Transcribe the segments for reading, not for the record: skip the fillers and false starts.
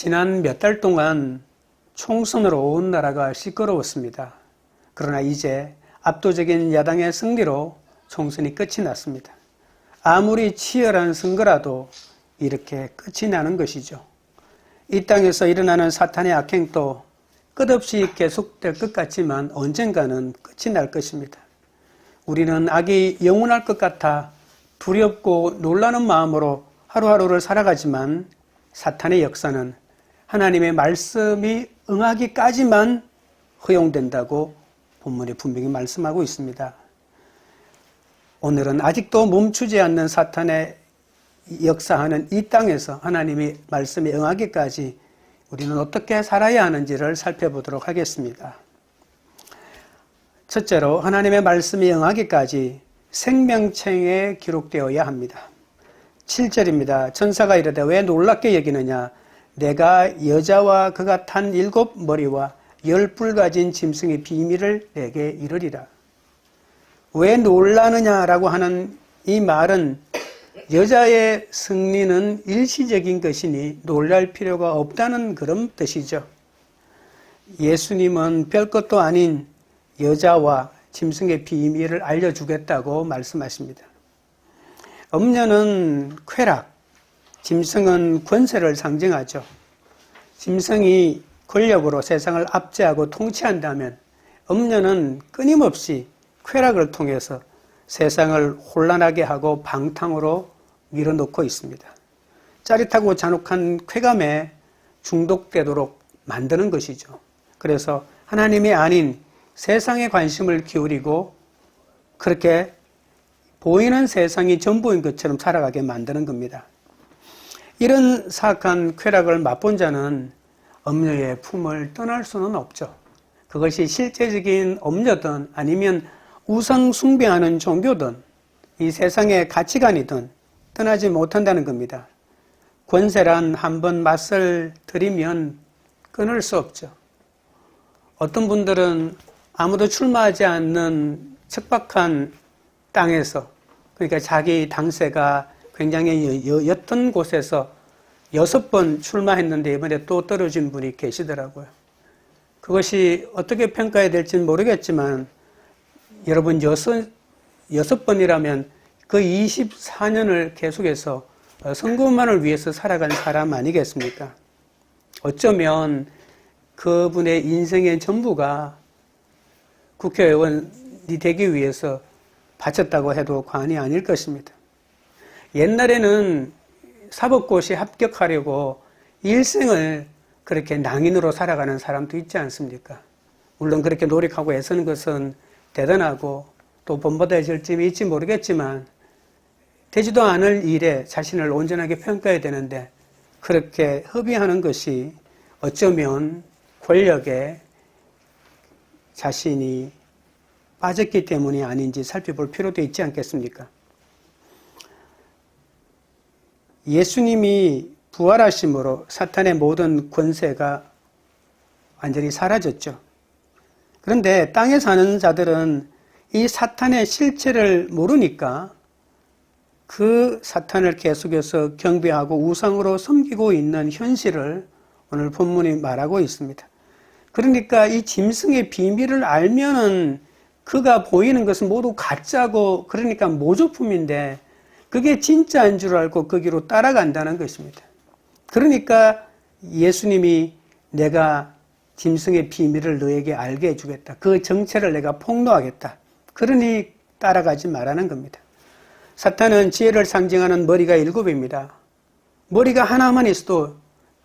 지난 몇 달 동안 총선으로 온 나라가 시끄러웠습니다. 그러나 이제 압도적인 야당의 승리로 총선이 끝이 났습니다. 아무리 치열한 선거라도 이렇게 끝이 나는 것이죠. 이 땅에서 일어나는 사탄의 악행도 끝없이 계속될 것 같지만 언젠가는 끝이 날 것입니다. 우리는 악이 영원할 것 같아 두렵고 놀라는 마음으로 하루하루를 살아가지만 사탄의 역사는 하나님의 말씀이 응하기까지만 허용된다고 본문에 분명히 말씀하고 있습니다. 오늘은 아직도 멈추지 않는 사탄의 역사하는 이 땅에서 하나님의 말씀이 응하기까지 우리는 어떻게 살아야 하는지를 살펴보도록 하겠습니다. 첫째로 하나님의 말씀이 응하기까지 생명책에 기록되어야 합니다. 7절입니다. 천사가 이르되 왜 놀랍게 여기느냐 내가 여자와 그가 탄 7머리와 10뿔 가진 짐승의 비밀을 내게 이르리라. 왜 놀라느냐라고 하는 이 말은 여자의 승리는 일시적인 것이니 놀랄 필요가 없다는 그런 뜻이죠. 예수님은 별것도 아닌 여자와 짐승의 비밀을 알려주겠다고 말씀하십니다. 음녀는 쾌락, 짐승은 권세를 상징하죠. 짐승이 권력으로 세상을 압제하고 통치한다면 음녀는 끊임없이 쾌락을 통해서 세상을 혼란하게 하고 방탕으로 밀어넣고 있습니다. 짜릿하고 잔혹한 쾌감에 중독되도록 만드는 것이죠. 그래서 하나님이 아닌 세상에 관심을 기울이고 그렇게 보이는 세상이 전부인 것처럼 살아가게 만드는 겁니다. 이런 사악한 쾌락을 맛본 자는 음녀의 품을 떠날 수는 없죠. 그것이 실제적인 음녀든 아니면 우상 숭배하는 종교든 이 세상의 가치관이든 떠나지 못한다는 겁니다. 권세란 한번 맛을 들이면 끊을 수 없죠. 어떤 분들은 아무도 출마하지 않는 척박한 땅에서 그러니까 자기 당세가 굉장히 옅은 곳에서 6번 출마했는데 이번에 또 떨어진 분이 계시더라고요. 그것이 어떻게 평가해야 될지는 모르겠지만 여러분 6번이라면 그 24년을 계속해서 선거만을 위해서 살아간 사람 아니겠습니까? 어쩌면 그분의 인생의 전부가 국회의원이 되기 위해서 바쳤다고 해도 과언이 아닐 것입니다. 옛날에는 사법고시 합격하려고 일생을 그렇게 낭인으로 살아가는 사람도 있지 않습니까? 물론 그렇게 노력하고 애쓰는 것은 대단하고 또 본보다 절점이 있지 모르겠지만 되지도 않을 일에 자신을 온전하게 평가해야 되는데 그렇게 허비하는 것이 어쩌면 권력에 자신이 빠졌기 때문이 아닌지 살펴볼 필요도 있지 않겠습니까? 예수님이 부활하심으로 사탄의 모든 권세가 완전히 사라졌죠. 그런데 땅에 사는 자들은 이 사탄의 실체를 모르니까 그 사탄을 계속해서 경배하고 우상으로 섬기고 있는 현실을 오늘 본문이 말하고 있습니다. 그러니까 이 짐승의 비밀을 알면은 그가 보이는 것은 모두 가짜고 그러니까 모조품인데 그게 진짜인 줄 알고 거기로 따라간다는 것입니다. 그러니까 예수님이 내가 짐승의 비밀을 너에게 알게 해주겠다. 그 정체를 내가 폭로하겠다. 그러니 따라가지 말라는 겁니다. 사탄은 지혜를 상징하는 머리가 7입니다. 머리가 하나만 있어도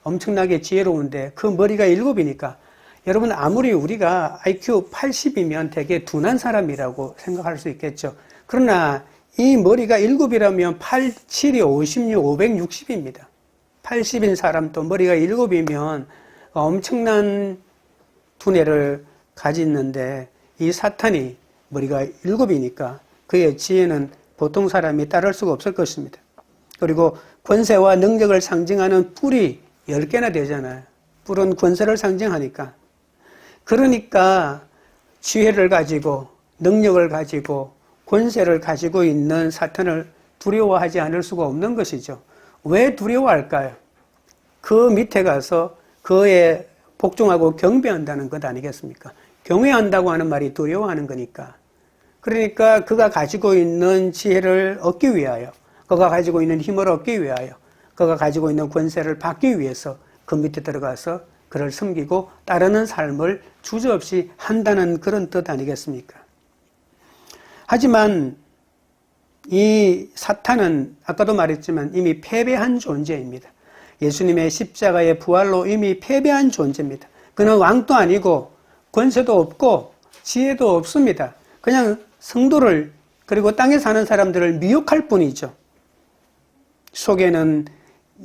엄청나게 지혜로운데 그 머리가 7이니까 여러분 아무리 우리가 IQ 80이면 되게 둔한 사람이라고 생각할 수 있겠죠. 그러나 이 머리가 7이라면 8, 7이 56, 560입니다. 80인 사람도 머리가 7이면 엄청난 두뇌를 가지는데 이 사탄이 머리가 7이니까 그의 지혜는 보통 사람이 따를 수가 없을 것입니다. 그리고 권세와 능력을 상징하는 뿔이 10개나 되잖아요. 뿔은 권세를 상징하니까. 그러니까 지혜를 가지고 능력을 가지고 권세를 가지고 있는 사탄을 두려워하지 않을 수가 없는 것이죠. 왜 두려워할까요? 그 밑에 가서 그에 복종하고 경배한다는 것 아니겠습니까? 경외한다고 하는 말이 두려워하는 거니까. 그러니까 그가 가지고 있는 지혜를 얻기 위하여, 그가 가지고 있는 힘을 얻기 위하여, 그가 가지고 있는 권세를 받기 위해서 그 밑에 들어가서 그를 섬기고 따르는 삶을 주저없이 한다는 그런 뜻 아니겠습니까? 하지만 이 사탄은 아까도 말했지만 이미 패배한 존재입니다. 예수님의 십자가의 부활로 이미 패배한 존재입니다. 그는 왕도 아니고 권세도 없고 지혜도 없습니다. 그냥 성도를 그리고 땅에 사는 사람들을 미혹할 뿐이죠. 속에는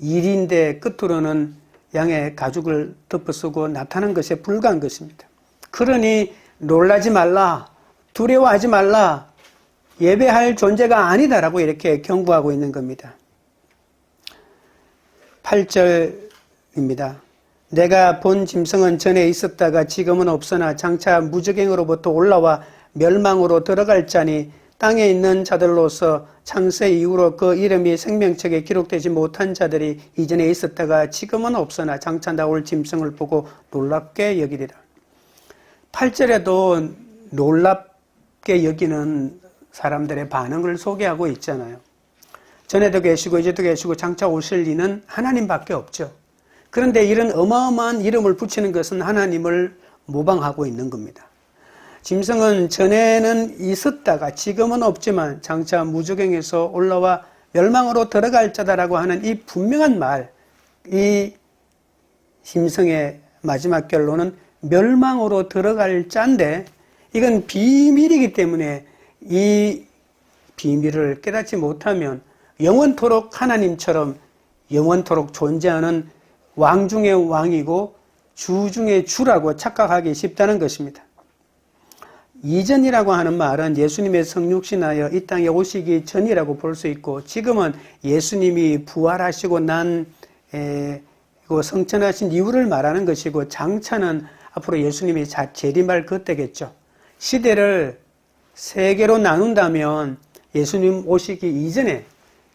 일인데 끝으로는 양의 가죽을 덮어쓰고 나타난 것에 불과한 것입니다. 그러니 놀라지 말라, 두려워하지 말라, 예배할 존재가 아니다라고 이렇게 경고하고 있는 겁니다. 8절입니다. 내가 본 짐승은 전에 있었다가 지금은 없으나 장차 무저갱으로부터 올라와 멸망으로 들어갈 자니 땅에 있는 자들로서 창세 이후로 그 이름이 생명책에 기록되지 못한 자들이 이전에 있었다가 지금은 없으나 장차 나올 짐승을 보고 놀랍게 여기리라. 8절에도 놀랍게 여기는 사람들의 반응을 소개하고 있잖아요. 전에도 계시고 이제도 계시고 장차 오실 이는 하나님밖에 없죠. 그런데 이런 어마어마한 이름을 붙이는 것은 하나님을 모방하고 있는 겁니다. 짐승은 전에는 있었다가 지금은 없지만 장차 무저갱에서 올라와 멸망으로 들어갈 자다라고 하는 이 분명한 말, 이 짐승의 마지막 결론은 멸망으로 들어갈 자인데 이건 비밀이기 때문에 이 비밀을 깨닫지 못하면 영원토록 하나님처럼 영원토록 존재하는 왕 중의 왕이고 주 중의 주라고 착각하기 쉽다는 것입니다. 이전이라고 하는 말은 예수님의 성육신하여 이 땅에 오시기 전이라고 볼 수 있고 지금은 예수님이 부활하시고 난 성천하신 이후를 말하는 것이고 장차는 앞으로 예수님이 재림할 그때겠죠. 시대를 세 개로 나눈다면 예수님 오시기 이전에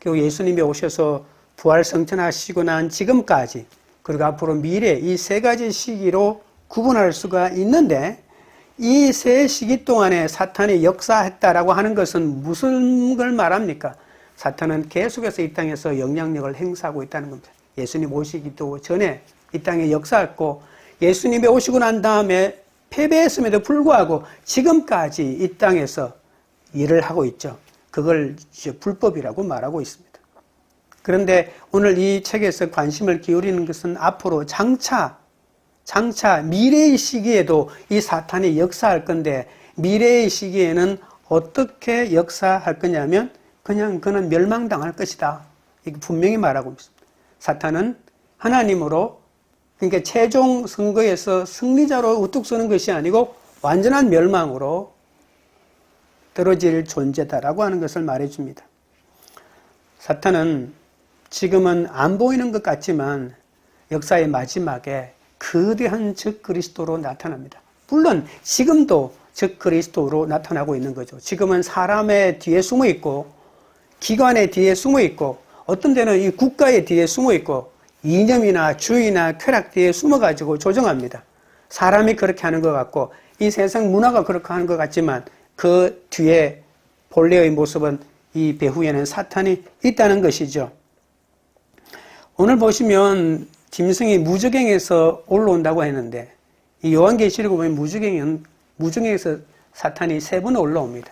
그리고 예수님이 오셔서 부활 성천하시고 난 지금까지 그리고 앞으로 미래 이 세 가지 시기로 구분할 수가 있는데 이 세 시기 동안에 사탄이 역사했다라고 하는 것은 무슨 걸 말합니까? 사탄은 계속해서 이 땅에서 영향력을 행사하고 있다는 겁니다. 예수님 오시기도 전에 이 땅에 역사했고 예수님이 오시고 난 다음에 패배했음에도 불구하고 지금까지 이 땅에서 일을 하고 있죠. 그걸 불법이라고 말하고 있습니다. 그런데 오늘 이 책에서 관심을 기울이는 것은 앞으로 장차 미래의 시기에도 이 사탄이 역사할 건데 미래의 시기에는 어떻게 역사할 거냐면 그냥 그는 멸망당할 것이다. 이게 분명히 말하고 있습니다. 사탄은 하나님으로 그러니까 최종 선거에서 승리자로 우뚝 서는 것이 아니고 완전한 멸망으로 떨어질 존재다라고 하는 것을 말해줍니다. 사탄은 지금은 안 보이는 것 같지만 역사의 마지막에 거대한 적그리스도로 나타납니다. 물론 지금도 적그리스도로 나타나고 있는 거죠. 지금은 사람의 뒤에 숨어 있고 기관의 뒤에 숨어 있고 어떤 데는 이 국가의 뒤에 숨어 있고 이념이나 주의나 쾌락 뒤에 숨어가지고 조정합니다. 사람이 그렇게 하는 것 같고 이 세상 문화가 그렇게 하는 것 같지만 그 뒤에 본래의 모습은 이 배후에는 사탄이 있다는 것이죠. 오늘 보시면 짐승이 무저갱에서 올라온다고 했는데 이 요한계시록 보면 무저갱에서 사탄이 3번 올라옵니다.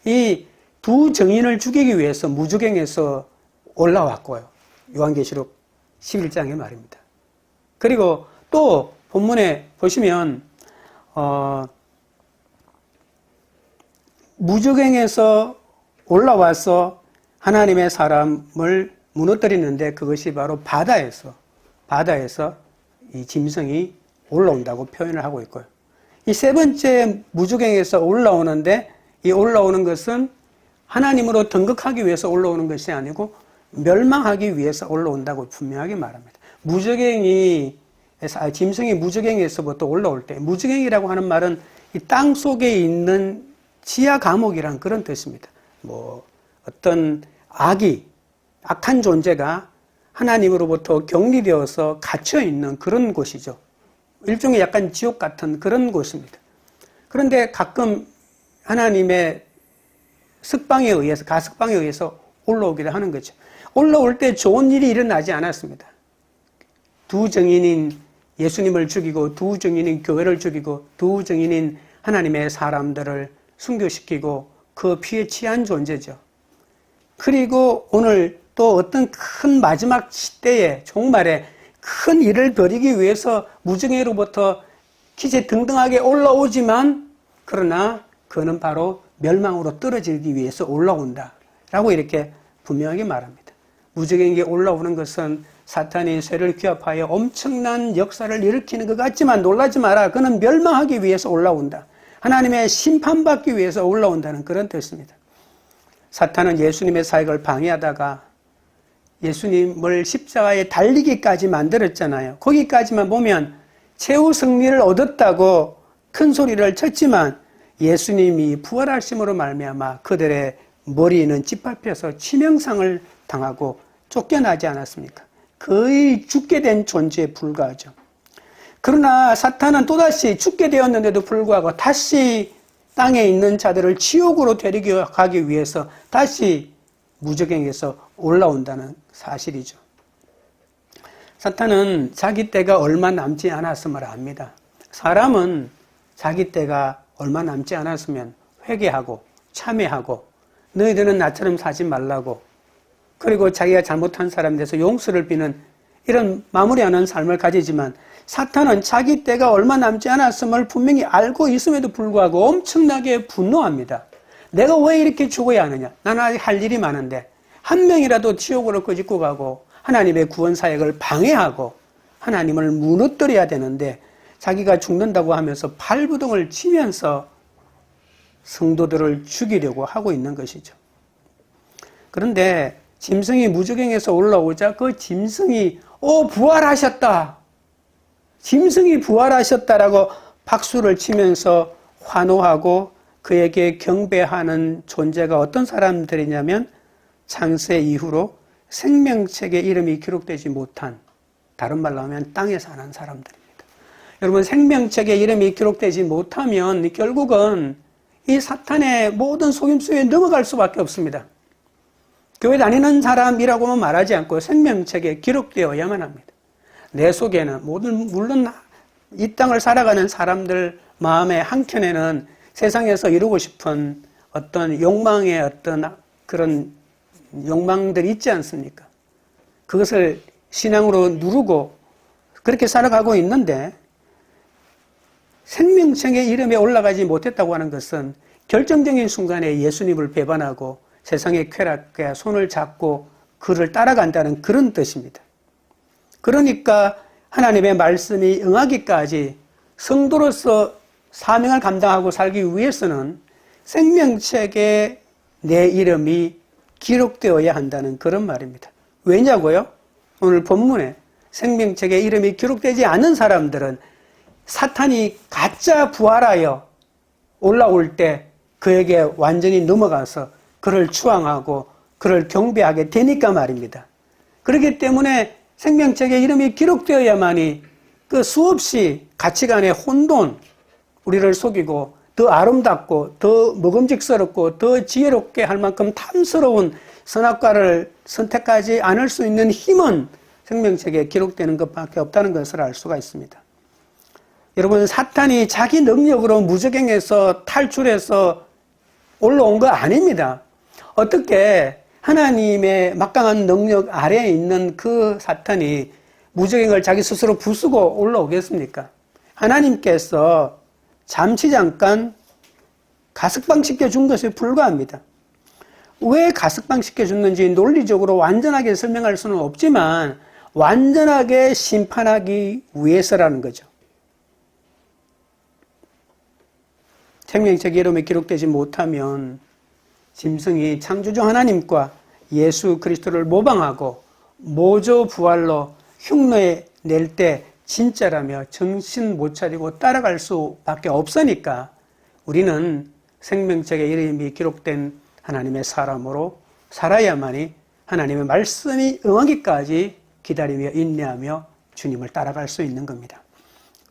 이 두 증인을 죽이기 위해서 무저갱에서 올라왔고요. 요한계시록 11장의 말입니다. 그리고 또 본문에 보시면 무저갱에서 올라와서 하나님의 사람을 무너뜨리는데 그것이 바로 바다에서 이 짐승이 올라온다고 표현을 하고 있고요. 이 세 번째 무저갱에서 올라오는데 이 올라오는 것은 하나님으로 등극하기 위해서 올라오는 것이 아니고 멸망하기 위해서 올라온다고 분명하게 말합니다. 짐승이 무저갱에서부터 올라올 때 무저갱이라고 하는 말은 이 땅 속에 있는 지하 감옥이란 그런 뜻입니다. 어떤 악한 존재가 하나님으로부터 격리되어서 갇혀있는 그런 곳이죠. 일종의 약간 지옥 같은 그런 곳입니다. 그런데 가끔 하나님의 석방에 의해서, 가석방에 의해서 올라오기를 하는 거죠. 올라올 때 좋은 일이 일어나지 않았습니다. 두 증인인 예수님을 죽이고, 두 증인인 교회를 죽이고, 두 증인인 하나님의 사람들을 순교시키고 그 피에 취한 존재죠. 그리고 오늘 또 어떤 큰 마지막 시대에 종말에 큰 일을 벌이기 위해서 무정예로부터 기세등등하게 올라오지만, 그러나 그는 바로 멸망으로 떨어지기 위해서 올라온다 라고 이렇게 분명하게 말합니다. 무정예에게 올라오는 것은 사탄이 쇠를 규합하여 엄청난 역사를 일으키는 것 같지만 놀라지 마라. 그는 멸망하기 위해서 올라온다. 하나님의 심판받기 위해서 올라온다는 그런 뜻입니다. 사탄은 예수님의 사역을 방해하다가 예수님을 십자가에 달리기까지 만들었잖아요. 거기까지만 보면 최후 승리를 얻었다고 큰 소리를 쳤지만 예수님이 부활하심으로 말미암아 그들의 머리는 짓밟혀서 치명상을 당하고 쫓겨나지 않았습니까? 거의 죽게 된 존재에 불과하죠. 그러나 사탄은 또다시 죽게 되었는데도 불구하고 다시 땅에 있는 자들을 지옥으로 데려가기 위해서 다시 무저갱에서 올라온다는 사실이죠. 사탄은 자기 때가 얼마 남지 않았음을 압니다. 사람은 자기 때가 얼마 남지 않았으면 회개하고 참회하고 너희들은 나처럼 사지 말라고, 그리고 자기가 잘못한 사람에 대해서 용서를 비는 이런 마무리하는 삶을 가지지만, 사탄은 자기 때가 얼마 남지 않았음을 분명히 알고 있음에도 불구하고 엄청나게 분노합니다. 내가 왜 이렇게 죽어야 하느냐? 나는 아직 할 일이 많은데 한 명이라도 지옥으로 끄집고 가고 하나님의 구원 사역을 방해하고 하나님을 무너뜨려야 되는데 자기가 죽는다고 하면서 발부동을 치면서 성도들을 죽이려고 하고 있는 것이죠. 그런데 짐승이 무저갱에서 올라오자 그 짐승이 부활하셨다, 짐승이 부활하셨다라고 박수를 치면서 환호하고 그에게 경배하는 존재가 어떤 사람들이냐면 창세 이후로 생명책에 이름이 기록되지 못한, 다른 말로 하면 땅에 사는 사람들입니다. 여러분, 생명책에 이름이 기록되지 못하면 결국은 이 사탄의 모든 속임수에 넘어갈 수밖에 없습니다. 교회 다니는 사람이라고만 말하지 않고 생명책에 기록되어야만 합니다. 내 속에는 물론 이 땅을 살아가는 사람들 마음의 한켠에는 세상에서 이루고 싶은 어떤 욕망의 어떤 그런 욕망들이 있지 않습니까? 그것을 신앙으로 누르고 그렇게 살아가고 있는데, 생명책의 이름에 올라가지 못했다고 하는 것은 결정적인 순간에 예수님을 배반하고 세상의 쾌락에 손을 잡고 그를 따라간다는 그런 뜻입니다. 그러니까 하나님의 말씀이 응하기까지 성도로서 사명을 감당하고 살기 위해서는 생명책에 내 이름이 기록되어야 한다는 그런 말입니다. 왜냐고요? 오늘 본문에 생명책에 이름이 기록되지 않은 사람들은 사탄이 가짜 부활하여 올라올 때 그에게 완전히 넘어가서 그를 추앙하고 그를 경배하게 되니까 말입니다. 그렇기 때문에 생명책에 이름이 기록되어야만이 그 수없이 가치관의 혼돈, 우리를 속이고 더 아름답고 더 먹음직스럽고 더 지혜롭게 할 만큼 탐스러운 선악과를 선택하지 않을 수 있는 힘은 생명책에 기록되는 것밖에 없다는 것을 알 수가 있습니다. 여러분, 사탄이 자기 능력으로 무저갱에서 탈출해서 올라온 거 아닙니다. 어떻게 하나님의 막강한 능력 아래에 있는 그 사탄이 무저갱을 자기 스스로 부수고 올라오겠습니까? 하나님께서 잠시 잠깐 가석방 시켜준 것에 불과합니다. 왜 가석방 시켜줬는지 논리적으로 완전하게 설명할 수는 없지만 완전하게 심판하기 위해서라는 거죠. 생명책 이름에 기록되지 못하면 짐승이 창조주 하나님과 예수 그리스도를 모방하고 모조 부활로 흉내 낼 때 진짜라며 정신 못 차리고 따라갈 수밖에 없으니까 우리는 생명책에 이름이 기록된 하나님의 사람으로 살아야만이 하나님의 말씀이 응하기까지 기다리며 인내하며 주님을 따라갈 수 있는 겁니다.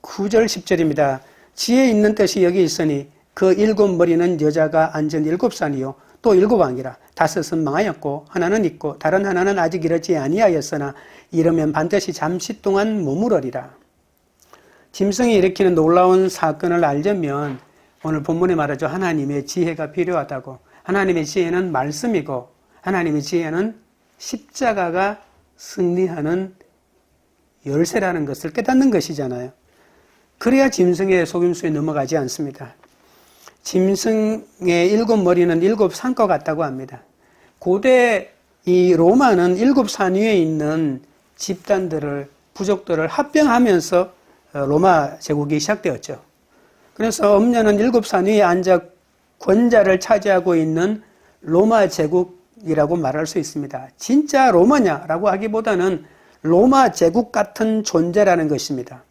9절 10절입니다. 지혜 있는 뜻이 여기 있으니 그 7머리는 여자가 앉은 7산이요 또 7왕이라. 5은 망하였고 하나는 있고 다른 하나는 아직 이르지 아니하였으나 이르면 반드시 잠시 동안 머무르리라. 짐승이 일으키는 놀라운 사건을 알려면 오늘 본문에 말하죠. 하나님의 지혜가 필요하다고. 하나님의 지혜는 말씀이고 하나님의 지혜는 십자가가 승리하는 열쇠라는 것을 깨닫는 것이잖아요. 그래야 짐승의 속임수에 넘어가지 않습니다. 짐승의 7머리는 7산과 같다고 합니다. 고대 이 로마는 7산 위에 있는 집단들을, 부족들을 합병하면서 로마 제국이 시작되었죠. 그래서 엄녀는 7산 위에 앉아 권자를 차지하고 있는 로마 제국이라고 말할 수 있습니다. 진짜 로마냐라고 하기보다는 로마 제국 같은 존재라는 것입니다.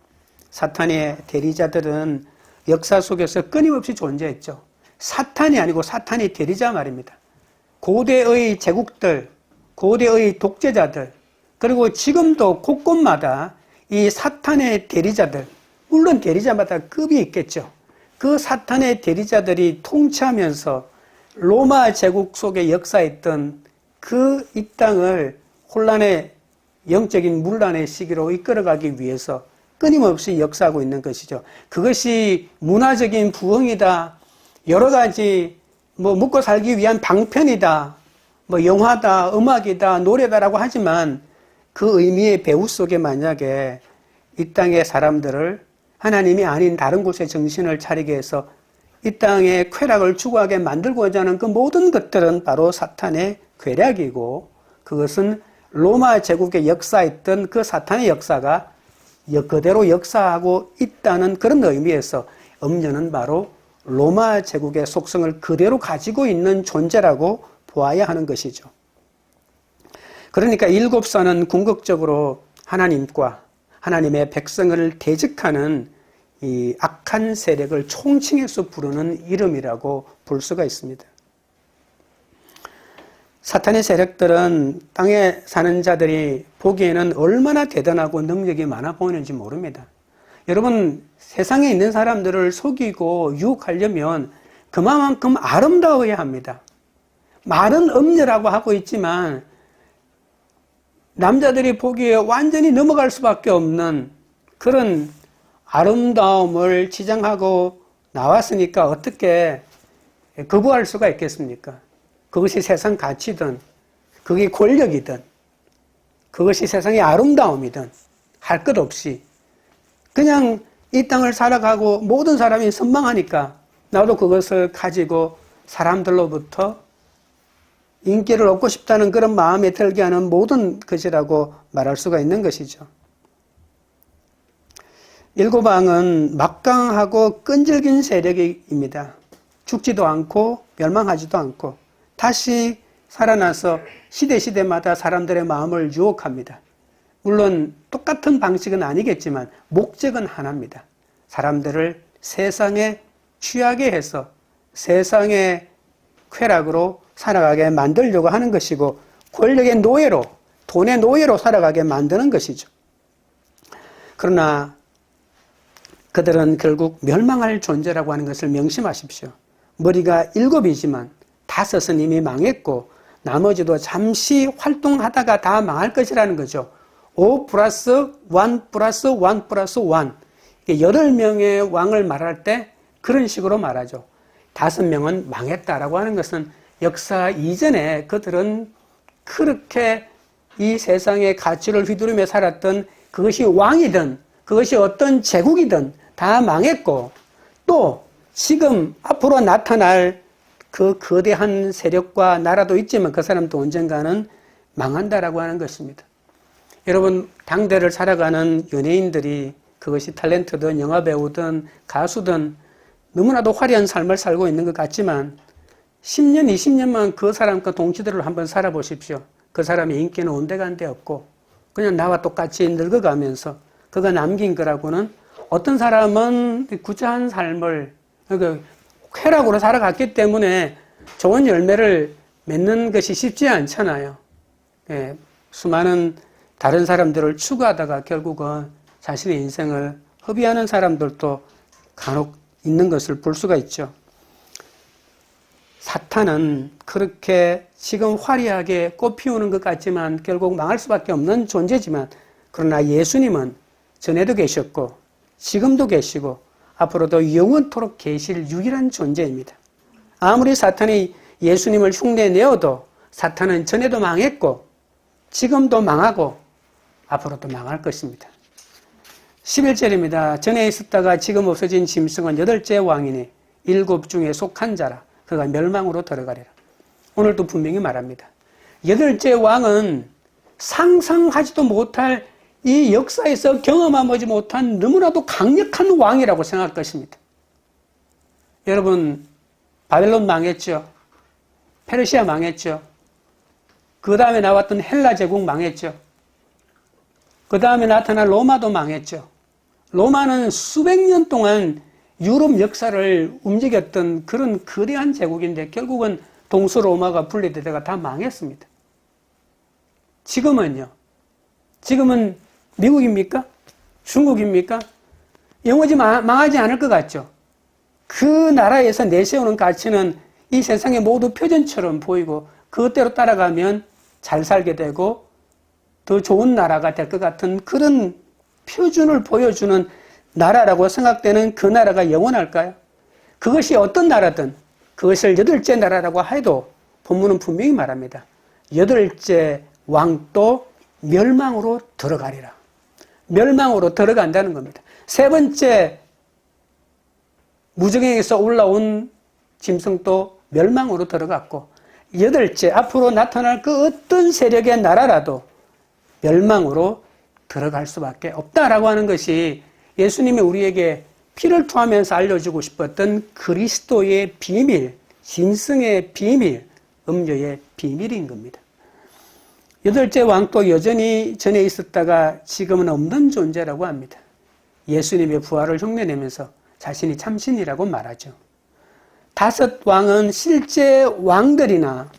사탄의 대리자들은 역사 속에서 끊임없이 존재했죠. 사탄이 아니고 사탄의 대리자 말입니다. 고대의 제국들, 고대의 독재자들, 그리고 지금도 곳곳마다 이 사탄의 대리자들, 물론 대리자마다 급이 있겠죠. 그 사탄의 대리자들이 통치하면서 로마 제국 속에 역사했던 그 이 땅을 혼란의 영적인 문란의 시기로 이끌어가기 위해서 끊임없이 역사하고 있는 것이죠. 그것이 문화적인 부흥이다, 여러 가지 먹고 살기 위한 방편이다, 영화다, 음악이다, 노래다라고 하지만 그 의미의 배후 속에 만약에 이 땅의 사람들을 하나님이 아닌 다른 곳에 정신을 차리게 해서 이 땅의 쾌락을 추구하게 만들고자 하는 그 모든 것들은 바로 사탄의 괴략이고 그것은 로마 제국의 역사했던 그 사탄의 역사가 그대로 역사하고 있다는 그런 의미에서 엄녀는 바로 로마 제국의 속성을 그대로 가지고 있는 존재라고 보아야 하는 것이죠. 그러니까 7산은 궁극적으로 하나님과 하나님의 백성을 대적하는 이 악한 세력을 총칭해서 부르는 이름이라고 볼 수가 있습니다. 사탄의 세력들은 땅에 사는 자들이 보기에는 얼마나 대단하고 능력이 많아 보이는지 모릅니다. 여러분, 세상에 있는 사람들을 속이고 유혹하려면 그만큼 아름다워야 합니다. 말은 엄녀라고 하고 있지만 남자들이 보기에 완전히 넘어갈 수밖에 없는 그런 아름다움을 지정하고 나왔으니까 어떻게 거부할 수가 있겠습니까? 그것이 세상 가치든 그게 권력이든 그것이 세상의 아름다움이든 할 것 없이 그냥 이 땅을 살아가고 모든 사람이 선망하니까 나도 그것을 가지고 사람들로부터 인기를 얻고 싶다는 그런 마음에 들게 하는 모든 것이라고 말할 수가 있는 것이죠. 7왕은 막강하고 끈질긴 세력입니다. 죽지도 않고 멸망하지도 않고 다시 살아나서 시대마다 사람들의 마음을 유혹합니다. 물론 똑같은 방식은 아니겠지만 목적은 하나입니다. 사람들을 세상에 취하게 해서 세상의 쾌락으로 살아가게 만들려고 하는 것이고 권력의 노예로, 돈의 노예로 살아가게 만드는 것이죠. 그러나 그들은 결국 멸망할 존재라고 하는 것을 명심하십시오. 머리가 7이지만 5은 이미 망했고 나머지도 잠시 활동하다가 다 망할 것이라는 거죠. 5 플러스 1 플러스 1 플러스 1. 8명의 왕을 말할 때 그런 식으로 말하죠. 5명은 망했다라고 하는 것은 역사 이전에 그들은 그렇게 이 세상의 가치를 휘두르며 살았던 그것이 왕이든 그것이 어떤 제국이든 다 망했고 또 지금 앞으로 나타날 그 거대한 세력과 나라도 있지만 그 사람도 언젠가는 망한다라고 하는 것입니다. 여러분, 당대를 살아가는 연예인들이 그것이 탤런트든 영화배우든 가수든 너무나도 화려한 삶을 살고 있는 것 같지만 10년, 20년만 그 사람과 동시대로 한번 살아보십시오. 그 사람의 인기는 온데간데 없고 그냥 나와 똑같이 늙어가면서 그가 남긴 거라고는 어떤 사람은 구차한 삶을 쾌락으로 살아갔기 때문에 좋은 열매를 맺는 것이 쉽지 않잖아요. 예, 수많은 다른 사람들을 추구하다가 결국은 자신의 인생을 허비하는 사람들도 간혹 있는 것을 볼 수가 있죠. 사탄은 그렇게 지금 화려하게 꽃피우는 것 같지만 결국 망할 수밖에 없는 존재지만, 그러나 예수님은 전에도 계셨고 지금도 계시고 앞으로도 영원토록 계실 유일한 존재입니다. 아무리 사탄이 예수님을 흉내내어도 사탄은 전에도 망했고 지금도 망하고 앞으로도 망할 것입니다. 11절입니다. 전에 있었다가 지금 없어진 짐승은 8째 왕이니 7 중에 속한 자라. 그가 멸망으로 들어가리라. 오늘도 분명히 말합니다. 8째 왕은 상상하지도 못할, 이 역사에서 경험하지 못한 너무나도 강력한 왕이라고 생각할 것입니다. 여러분, 바벨론 망했죠. 페르시아 망했죠. 그 다음에 나왔던 헬라 제국 망했죠. 그 다음에 나타난 로마도 망했죠. 로마는 수백 년 동안 유럽 역사를 움직였던 그런 거대한 제국인데 결국은 동서로마가 분리되다가 다 망했습니다. 지금은요? 지금은 미국입니까? 중국입니까? 영원히 망하지 않을 것 같죠? 그 나라에서 내세우는 가치는 이 세상의 모두 표준처럼 보이고 그것대로 따라가면 잘 살게 되고 더 좋은 나라가 될 것 같은 그런 표준을 보여주는 나라라고 생각되는 그 나라가 영원할까요? 그것이 어떤 나라든 그것을 8째 나라라고 해도 본문은 분명히 말합니다. 8째 왕도 멸망으로 들어가리라. 멸망으로 들어간다는 겁니다. 세 번째 무정행에서 올라온 짐승도 멸망으로 들어갔고 8째 앞으로 나타날 그 어떤 세력의 나라라도 멸망으로 들어갈 수밖에 없다라고 하는 것이 예수님이 우리에게 피를 토하면서 알려주고 싶었던 그리스도의 비밀, 짐승의 비밀, 음료의 비밀인 겁니다. 8째 왕도 여전히 전에 있었다가 지금은 없는 존재라고 합니다. 예수님의 부활을 흉내내면서 자신이 참신이라고 말하죠. 5 왕은 실제 왕들이나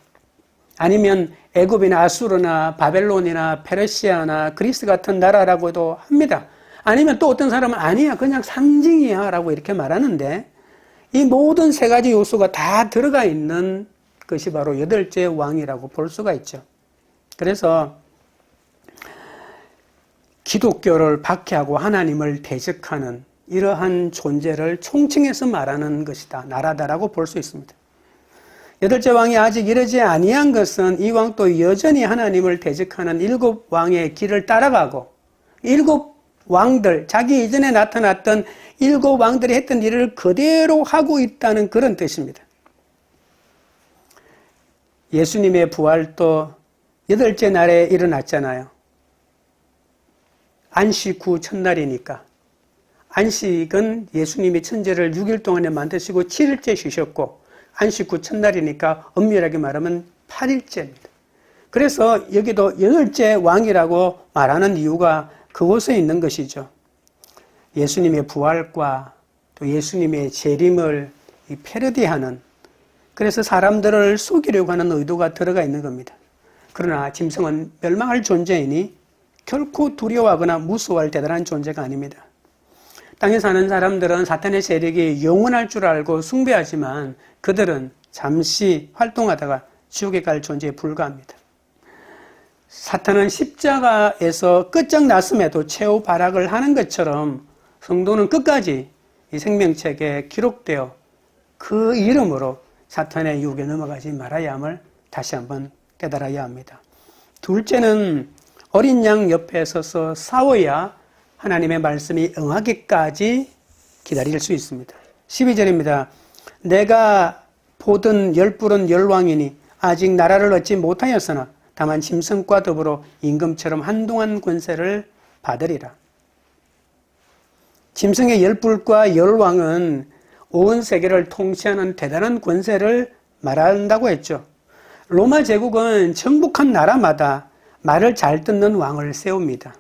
아니면 애굽이나 아수르나 바벨론이나 페르시아나 그리스 같은 나라라고도 합니다. 아니면 또 어떤 사람은 아니야, 그냥 상징이야 라고 이렇게 말하는데 이 모든 3가지 요소가 다 들어가 있는 것이 바로 8째 왕이라고 볼 수가 있죠. 그래서 기독교를 박해하고 하나님을 대적하는 이러한 존재를 총칭해서 말하는 것이다, 나라다라고 볼 수 있습니다. 8째 왕이 아직 이르지 아니한 것은 이 왕도 여전히 하나님을 대적하는 7 왕의 길을 따라가고 7 왕들, 자기 이전에 나타났던 7 왕들이 했던 일을 그대로 하고 있다는 그런 뜻입니다. 예수님의 부활도 8째 날에 일어났잖아요. 안식 후 첫날이니까. 안식은 예수님이 천지를 6일 동안에 만드시고 7일째 쉬셨고 안식 후 첫날이니까 엄밀하게 말하면 8일째입니다. 그래서 여기도 8째 왕이라고 말하는 이유가 그곳에 있는 것이죠. 예수님의 부활과 또 예수님의 재림을 패러디하는, 그래서 사람들을 속이려고 하는 의도가 들어가 있는 겁니다. 그러나 짐승은 멸망할 존재이니 결코 두려워하거나 무서워할 대단한 존재가 아닙니다. 땅에 사는 사람들은 사탄의 세력이 영원할 줄 알고 숭배하지만 그들은 잠시 활동하다가 지옥에 갈 존재에 불과합니다. 사탄은 십자가에서 끝장났음에도 최후 발악을 하는 것처럼 성도는 끝까지 이 생명책에 기록되어 그 이름으로 사탄의 유혹에 넘어가지 말아야 함을 다시 한번 깨달아야 합니다. 둘째는 어린 양 옆에 서서 싸워야 하나님의 말씀이 응하기까지 기다릴 수 있습니다. 12절입니다. 내가 보던 열불은 열왕이니 아직 나라를 얻지 못하였으나 다만 짐승과 더불어 임금처럼 한동안 권세를 받으리라. 짐승의 열불과 열왕은 온 세계를 통치하는 대단한 권세를 말한다고 했죠. 로마 제국은 정복한 나라마다 말을 잘 듣는 왕을 세웁니다.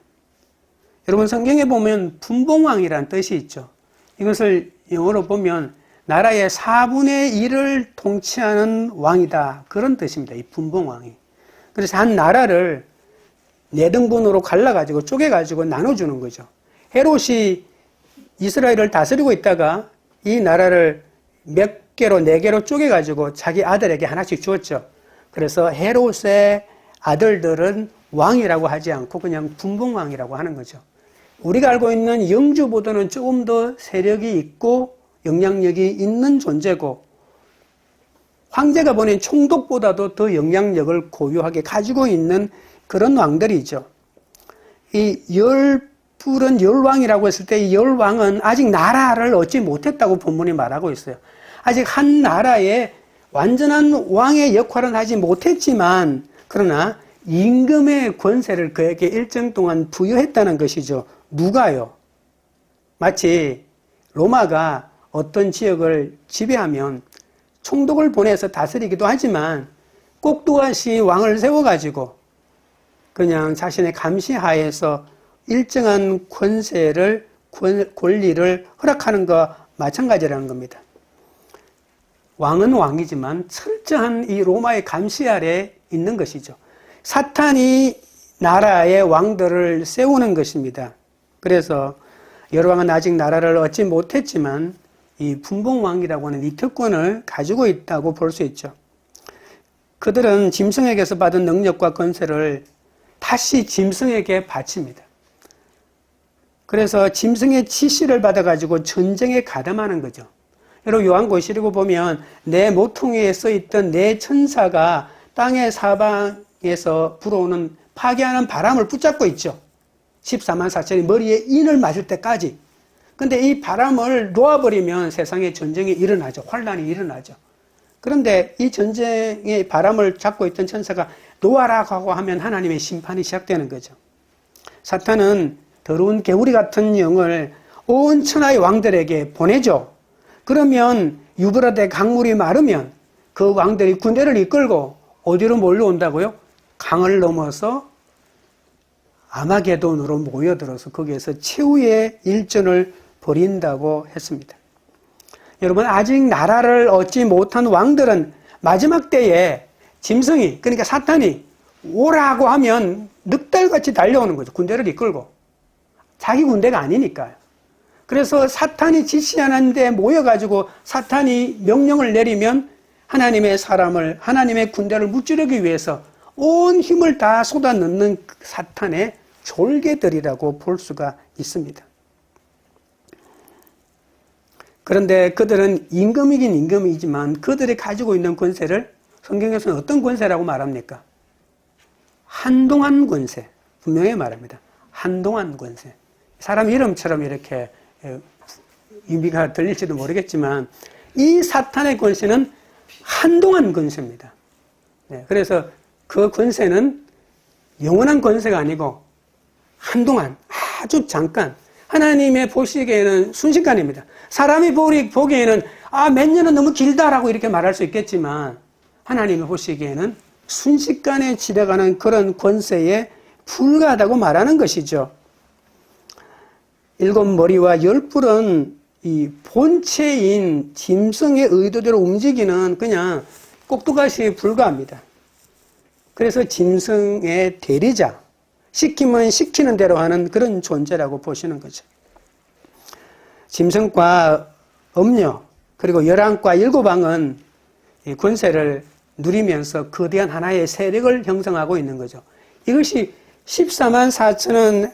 여러분 성경에 보면 분봉왕이라는 뜻이 있죠. 이것을 영어로 보면 나라의 4분의 1을 통치하는 왕이다, 그런 뜻입니다. 이 분봉왕이. 그래서 한 나라를 네 등분으로 갈라가지고 쪼개가지고 나눠주는 거죠. 헤롯이 이스라엘을 다스리고 있다가 이 나라를 몇 개로, 네 개로 쪼개가지고 자기 아들에게 하나씩 주었죠. 그래서 헤롯의 아들들은 왕이라고 하지 않고 그냥 분봉왕이라고 하는 거죠. 우리가 알고 있는 영주보다는 조금 더 세력이 있고 영향력이 있는 존재고, 황제가 보낸 총독보다도 더 영향력을 고유하게 가지고 있는 그런 왕들이죠. 이 열불은 열왕이라고 했을 때 이 열왕은 아직 나라를 얻지 못했다고 본문이 말하고 있어요. 아직 한 나라의 완전한 왕의 역할은 하지 못했지만, 그러나 임금의 권세를 그에게 일정 동안 부여했다는 것이죠. 누가요? 마치 로마가 어떤 지역을 지배하면 총독을 보내서 다스리기도 하지만 꼭 또다시 왕을 세워가지고 그냥 자신의 감시 하에서 일정한 권리를 허락하는 것과 마찬가지라는 겁니다. 왕은 왕이지만 철저한 이 로마의 감시 아래 있는 것이죠. 사탄이 나라의 왕들을 세우는 것입니다. 그래서 여로왕은 아직 나라를 얻지 못했지만 이 분봉왕이라고 하는 이 특권을 가지고 있다고 볼 수 있죠. 그들은 짐승에게서 받은 능력과 권세를 다시 짐승에게 바칩니다. 그래서 짐승의 지시를 받아가지고 전쟁에 가담하는 거죠. 여러분 요한고시리고 보면 내 모퉁이에 써있던 내 천사가 땅의 사방에서 불어오는 파괴하는 바람을 붙잡고 있죠. 14만 4천이 머리에 인을 맞을 때까지. 근데 이 바람을 놓아버리면 세상에 전쟁이 일어나죠. 환란이 일어나죠. 그런데 이 전쟁의 바람을 잡고 있던 천사가 놓아라고 하면 하나님의 심판이 시작되는 거죠. 사탄은 더러운 개구리 같은 영을 온 천하의 왕들에게 보내죠. 그러면 유브라데 강물이 마르면 그 왕들이 군대를 이끌고 어디로 몰려온다고요? 강을 넘어서 아마게돈으로 모여들어서 거기에서 최후의 일전을 벌인다고 했습니다. 여러분, 아직 나라를 얻지 못한 왕들은 마지막 때에 짐승이, 그러니까 사탄이 오라고 하면 늑달같이 달려오는 거죠. 군대를 이끌고. 자기 군대가 아니니까요. 그래서 사탄이 지시하는 데 모여가지고 사탄이 명령을 내리면 하나님의 사람을, 하나님의 군대를 무찌르기 위해서 온 힘을 다 쏟아넣는 사탄의 졸개들이라고 볼 수가 있습니다. 그런데 그들은 임금이긴 임금이지만 그들이 가지고 있는 권세를 성경에서는 어떤 권세라고 말합니까? 한동안 권세. 분명히 말합니다. 한동안 권세. 사람 이름처럼 이렇게 의미가 들릴지도 모르겠지만 이 사탄의 권세는 한동안 권세입니다. 네, 그래서 그 권세는 영원한 권세가 아니고 한동안, 아주 잠깐, 하나님의 보시기에는 순식간입니다. 사람이 보기에는 몇 년은 너무 길다라고 이렇게 말할 수 있겠지만 하나님이 보시기에는 순식간에 지나가는 그런 권세에 불과하다고 말하는 것이죠. 7머리와 10뿔은 이 본체인 짐승의 의도대로 움직이는 그냥 꼭두가시에 불과합니다. 그래서 짐승의 대리자, 시키면 시키는 대로 하는 그런 존재라고 보시는 거죠. 짐승과 음녀, 그리고 11과 7왕은 권세를 누리면서 거대한 하나의 세력을 형성하고 있는 거죠. 이것이 14만 4천은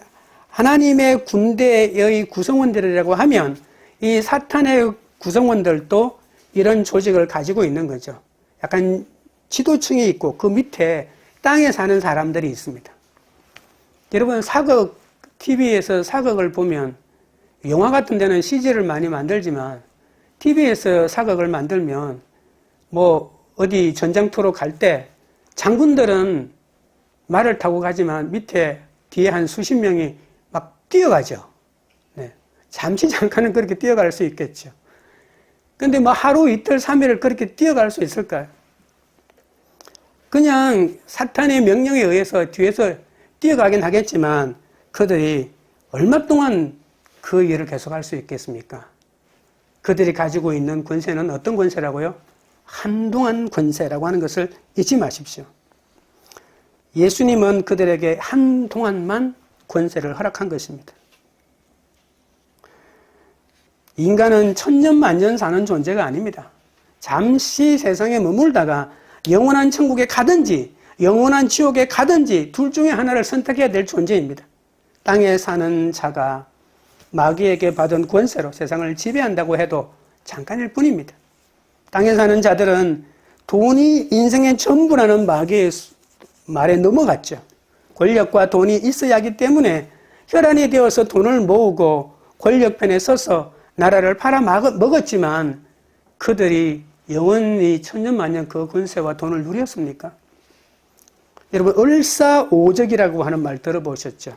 하나님의 군대의 구성원들이라고 하면 이 사탄의 구성원들도 이런 조직을 가지고 있는 거죠. 약간 지도층이 있고 그 밑에 땅에 사는 사람들이 있습니다. 여러분 사극, TV에서 사극을 보면 영화 같은 데는 CG를 많이 만들지만 TV에서 사극을 만들면 뭐 어디 전장터로 갈 때 장군들은 말을 타고 가지만 밑에 뒤에 한 수십 명이 막 뛰어가죠. 네. 잠시 잠깐은 그렇게 뛰어갈 수 있겠죠. 근데 뭐 하루 이틀 3일을 그렇게 뛰어갈 수 있을까요? 그냥 사탄의 명령에 의해서 뒤에서 뛰어가긴 하겠지만 그들이 얼마 동안 그 일을 계속할 수 있겠습니까? 그들이 가지고 있는 권세는 어떤 권세라고요? 한동안 권세라고 하는 것을 잊지 마십시오. 예수님은 그들에게 한동안만 권세를 허락한 것입니다. 인간은 천년만년 사는 존재가 아닙니다. 잠시 세상에 머물다가 영원한 천국에 가든지 영원한 지옥에 가든지 둘 중에 하나를 선택해야 될 존재입니다. 땅에 사는 자가 마귀에게 받은 권세로 세상을 지배한다고 해도 잠깐일 뿐입니다. 땅에 사는 자들은 돈이 인생의 전부라는 마귀의 말에 넘어갔죠. 권력과 돈이 있어야 하기 때문에 혈안이 되어서 돈을 모으고 권력편에 서서 나라를 팔아먹었지만 그들이 영원히 천년만년 그 권세와 돈을 누렸습니까? 여러분, 을사오적이라고 하는 말 들어보셨죠?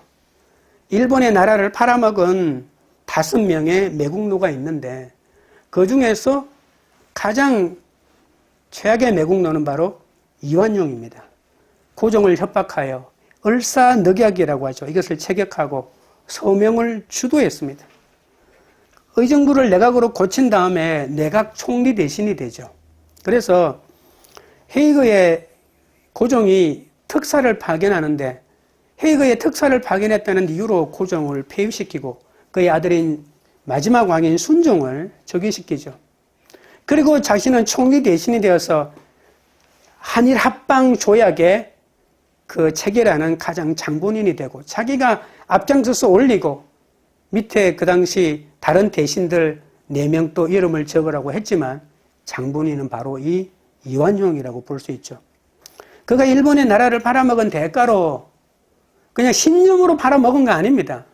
일본의 나라를 팔아먹은 5명의 매국노가 있는데 그 중에서 가장 최악의 매국노는 바로 이완용입니다. 고종을 협박하여 을사늑약이라고 하죠. 이것을 체격하고 서명을 주도했습니다. 의정부를 내각으로 고친 다음에 내각 총리 대신이 되죠. 그래서 헤이그의 고종이 특사를 파견하는데 헤이그의 특사를 파견했다는 이유로 고종을 폐위시키고 그의 아들인 마지막 왕인 순종을 즉위시키죠. 그리고 자신은 총리 대신이 되어서 한일 합방 조약의 그 체결하는 가장 장본인이 되고 자기가 앞장서서 올리고 밑에 그 당시 다른 대신들 4명 또 이름을 적으라고 했지만 장본인은 바로 이 이완용이라고 볼 수 있죠. 그가 일본의 나라를 팔아먹은 대가로 그냥 신념으로 팔아먹은 거 아닙니다.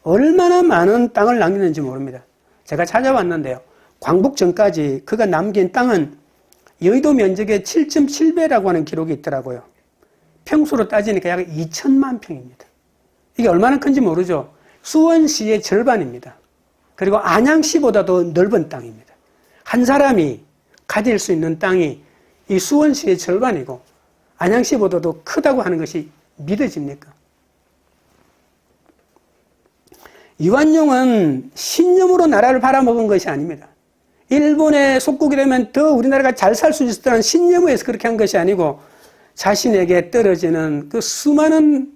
얼마나 많은 땅을 남겼는지 모릅니다. 제가 찾아봤는데요. 광복 전까지 그가 남긴 땅은 여의도 면적의 7.7배라고 하는 기록이 있더라고요. 평수로 따지니까 약 2천만 평입니다. 이게 얼마나 큰지 모르죠. 수원시의 절반입니다. 그리고 안양시보다도 넓은 땅입니다. 한 사람이 가질 수 있는 땅이 이 수원시의 절반이고 안양시보다도 크다고 하는 것이 믿어집니까? 이완용은 신념으로 나라를 팔아먹은 것이 아닙니다. 일본의 속국이 되면 더 우리나라가 잘 살 수 있었다는 신념에서 그렇게 한 것이 아니고 자신에게 떨어지는 그 수많은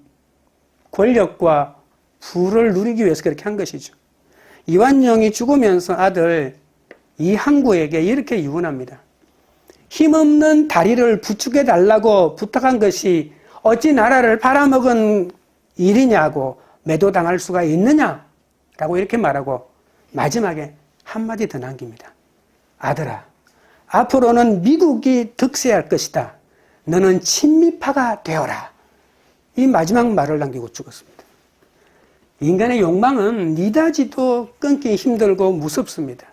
권력과 부를 누리기 위해서 그렇게 한 것이죠. 이완용이 죽으면서 아들 이항구에게 이렇게 유언합니다. 힘없는 다리를 부축해 달라고 부탁한 것이 어찌 나라를 팔아먹은 일이냐고 매도당할 수가 있느냐라고 이렇게 말하고 마지막에 한마디 더 남깁니다. 아들아, 앞으로는 미국이 득세할 것이다. 너는 친미파가 되어라. 이 마지막 말을 남기고 죽었습니다. 인간의 욕망은 니다지도 끊기 힘들고 무섭습니다.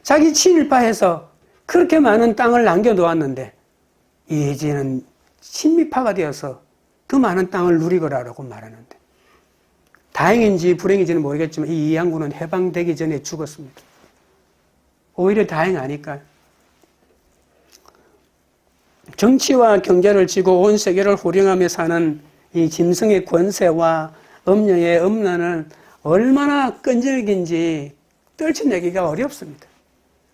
자기 친일파에서 그렇게 많은 땅을 남겨놓았는데 이제는 친미파가 되어서 그 많은 땅을 누리거라라고 말하는데 다행인지 불행인지는 모르겠지만 이 이항구는 해방되기 전에 죽었습니다. 오히려 다행 아닐까요? 정치와 경제를 쥐고 온 세계를 호령하며 사는 이 짐승의 권세와 음녀의 음란은 얼마나 끈질긴지 떨쳐내기가 어렵습니다.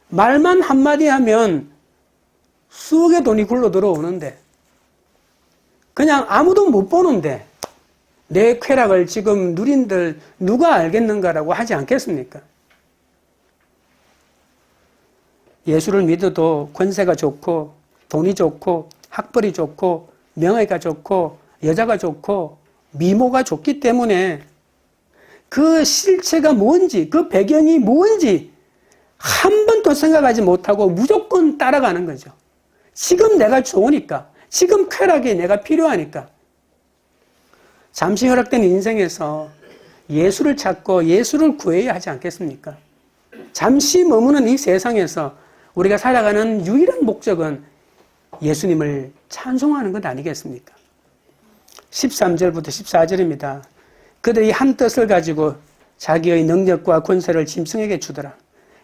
말만 한마디 하면 수억의 돈이 굴러 들어오는데 그냥 아무도 못 보는데 내 쾌락을 지금 누린들 누가 알겠는가라고 하지 않겠습니까? 예수를 믿어도 권세가 좋고 돈이 좋고 학벌이 좋고 명예가 좋고 여자가 좋고 미모가 좋기 때문에 그 실체가 뭔지 그 배경이 뭔지 한 번도 생각하지 못하고 무조건 따라가는 거죠. 지금 내가 좋으니까 지금 쾌락이 내가 필요하니까 잠시 허락된 인생에서 예수를 찾고 예수를 구해야 하지 않겠습니까? 잠시 머무는 이 세상에서 우리가 살아가는 유일한 목적은 예수님을 찬송하는 것 아니겠습니까? 13절부터 14절입니다. 그들이 한 뜻을 가지고 자기의 능력과 권세를 짐승에게 주더라.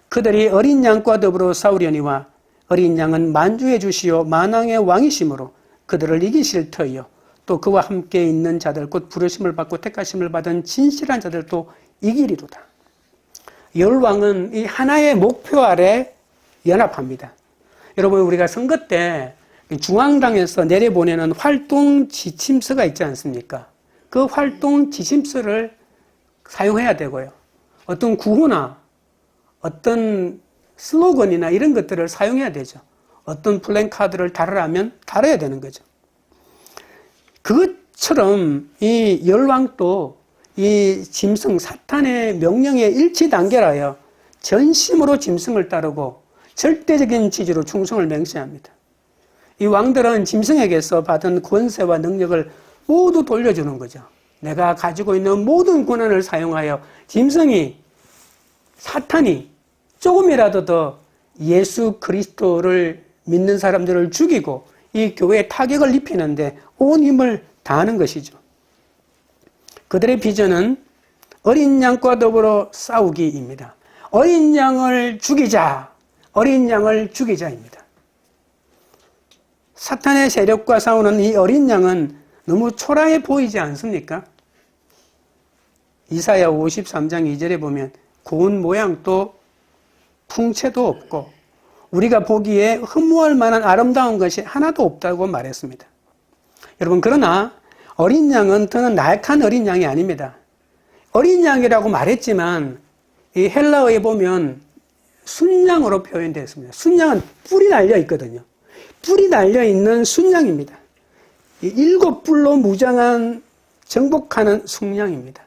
그들이 어린 양과 더불어 싸우려니와 어린 양은 만주해 주시오 만왕의 왕이심으로 그들을 이기실 터이요. 또 그와 함께 있는 자들 곧 부르심을 받고 택하심을 받은 진실한 자들도 이기리로다. 열왕은 이 하나의 목표 아래 연합합니다. 여러분 우리가 선거 때 중앙당에서 내려보내는 활동 지침서가 있지 않습니까? 그 활동 지침서를 사용해야 되고요. 어떤 구호나 어떤 슬로건이나 이런 것들을 사용해야 되죠. 어떤 플랜카드를 달으라면 달아야 되는 거죠. 그것처럼 이 열왕도 이 짐승 사탄의 명령에 일치 단결하여 전심으로 짐승을 따르고 절대적인 지지로 충성을 맹세합니다. 이 왕들은 짐승에게서 받은 권세와 능력을 모두 돌려주는 거죠. 내가 가지고 있는 모든 권한을 사용하여 짐승이, 사탄이 조금이라도 더 예수 그리스도를 믿는 사람들을 죽이고 이 교회에 타격을 입히는데 온 힘을 다하는 것이죠. 그들의 비전은 어린 양과 더불어 싸우기입니다. 어린 양을 죽이자, 어린 양을 죽이자입니다. 사탄의 세력과 싸우는 이 어린 양은 너무 초라해 보이지 않습니까? 이사야 53장 2절에 보면 고운 모양도 풍채도 없고 우리가 보기에 흠모할 만한 아름다운 것이 하나도 없다고 말했습니다. 여러분, 그러나 어린 양은 더는 나약한 어린 양이 아닙니다. 어린 양이라고 말했지만 이 헬라어에 보면 순양으로 표현되어 있습니다. 순양은 뿔이 달려 있거든요. 뿔이 달려 있는 순양입니다. 7뿔로 무장한 정복하는 순양입니다.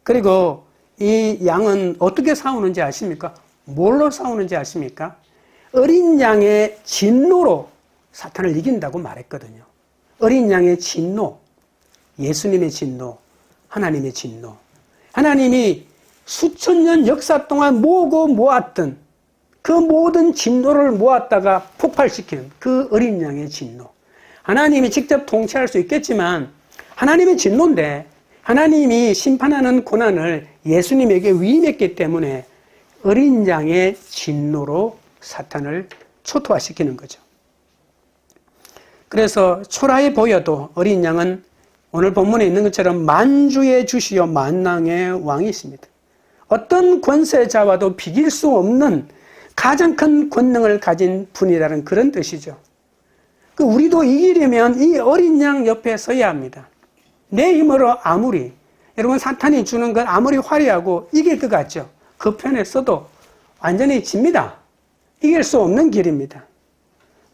그리고 이 양은 어떻게 싸우는지 아십니까? 뭘로 싸우는지 아십니까? 어린 양의 진노로 사탄을 이긴다고 말했거든요. 어린 양의 진노, 예수님의 진노, 하나님의 진노. 하나님이 수천 년 역사 동안 모으고 모았던 그 모든 진노를 모았다가 폭발시키는 그 어린 양의 진노. 하나님이 직접 통치할 수 있겠지만 하나님의 진노인데 하나님이 심판하는 고난을 예수님에게 위임했기 때문에 어린 양의 진노로 사탄을 초토화시키는 거죠. 그래서 초라해 보여도 어린 양은 오늘 본문에 있는 것처럼 만주의 주시요 만왕의 왕이십니다. 어떤 권세자와도 비길 수 없는 가장 큰 권능을 가진 분이라는 그런 뜻이죠. 우리도 이기려면 이 어린 양 옆에 서야 합니다. 내 힘으로 아무리, 여러분 사탄이 주는 건 아무리 화려하고 이길 것 같죠. 그 편에 서도 완전히 집니다. 이길 수 없는 길입니다.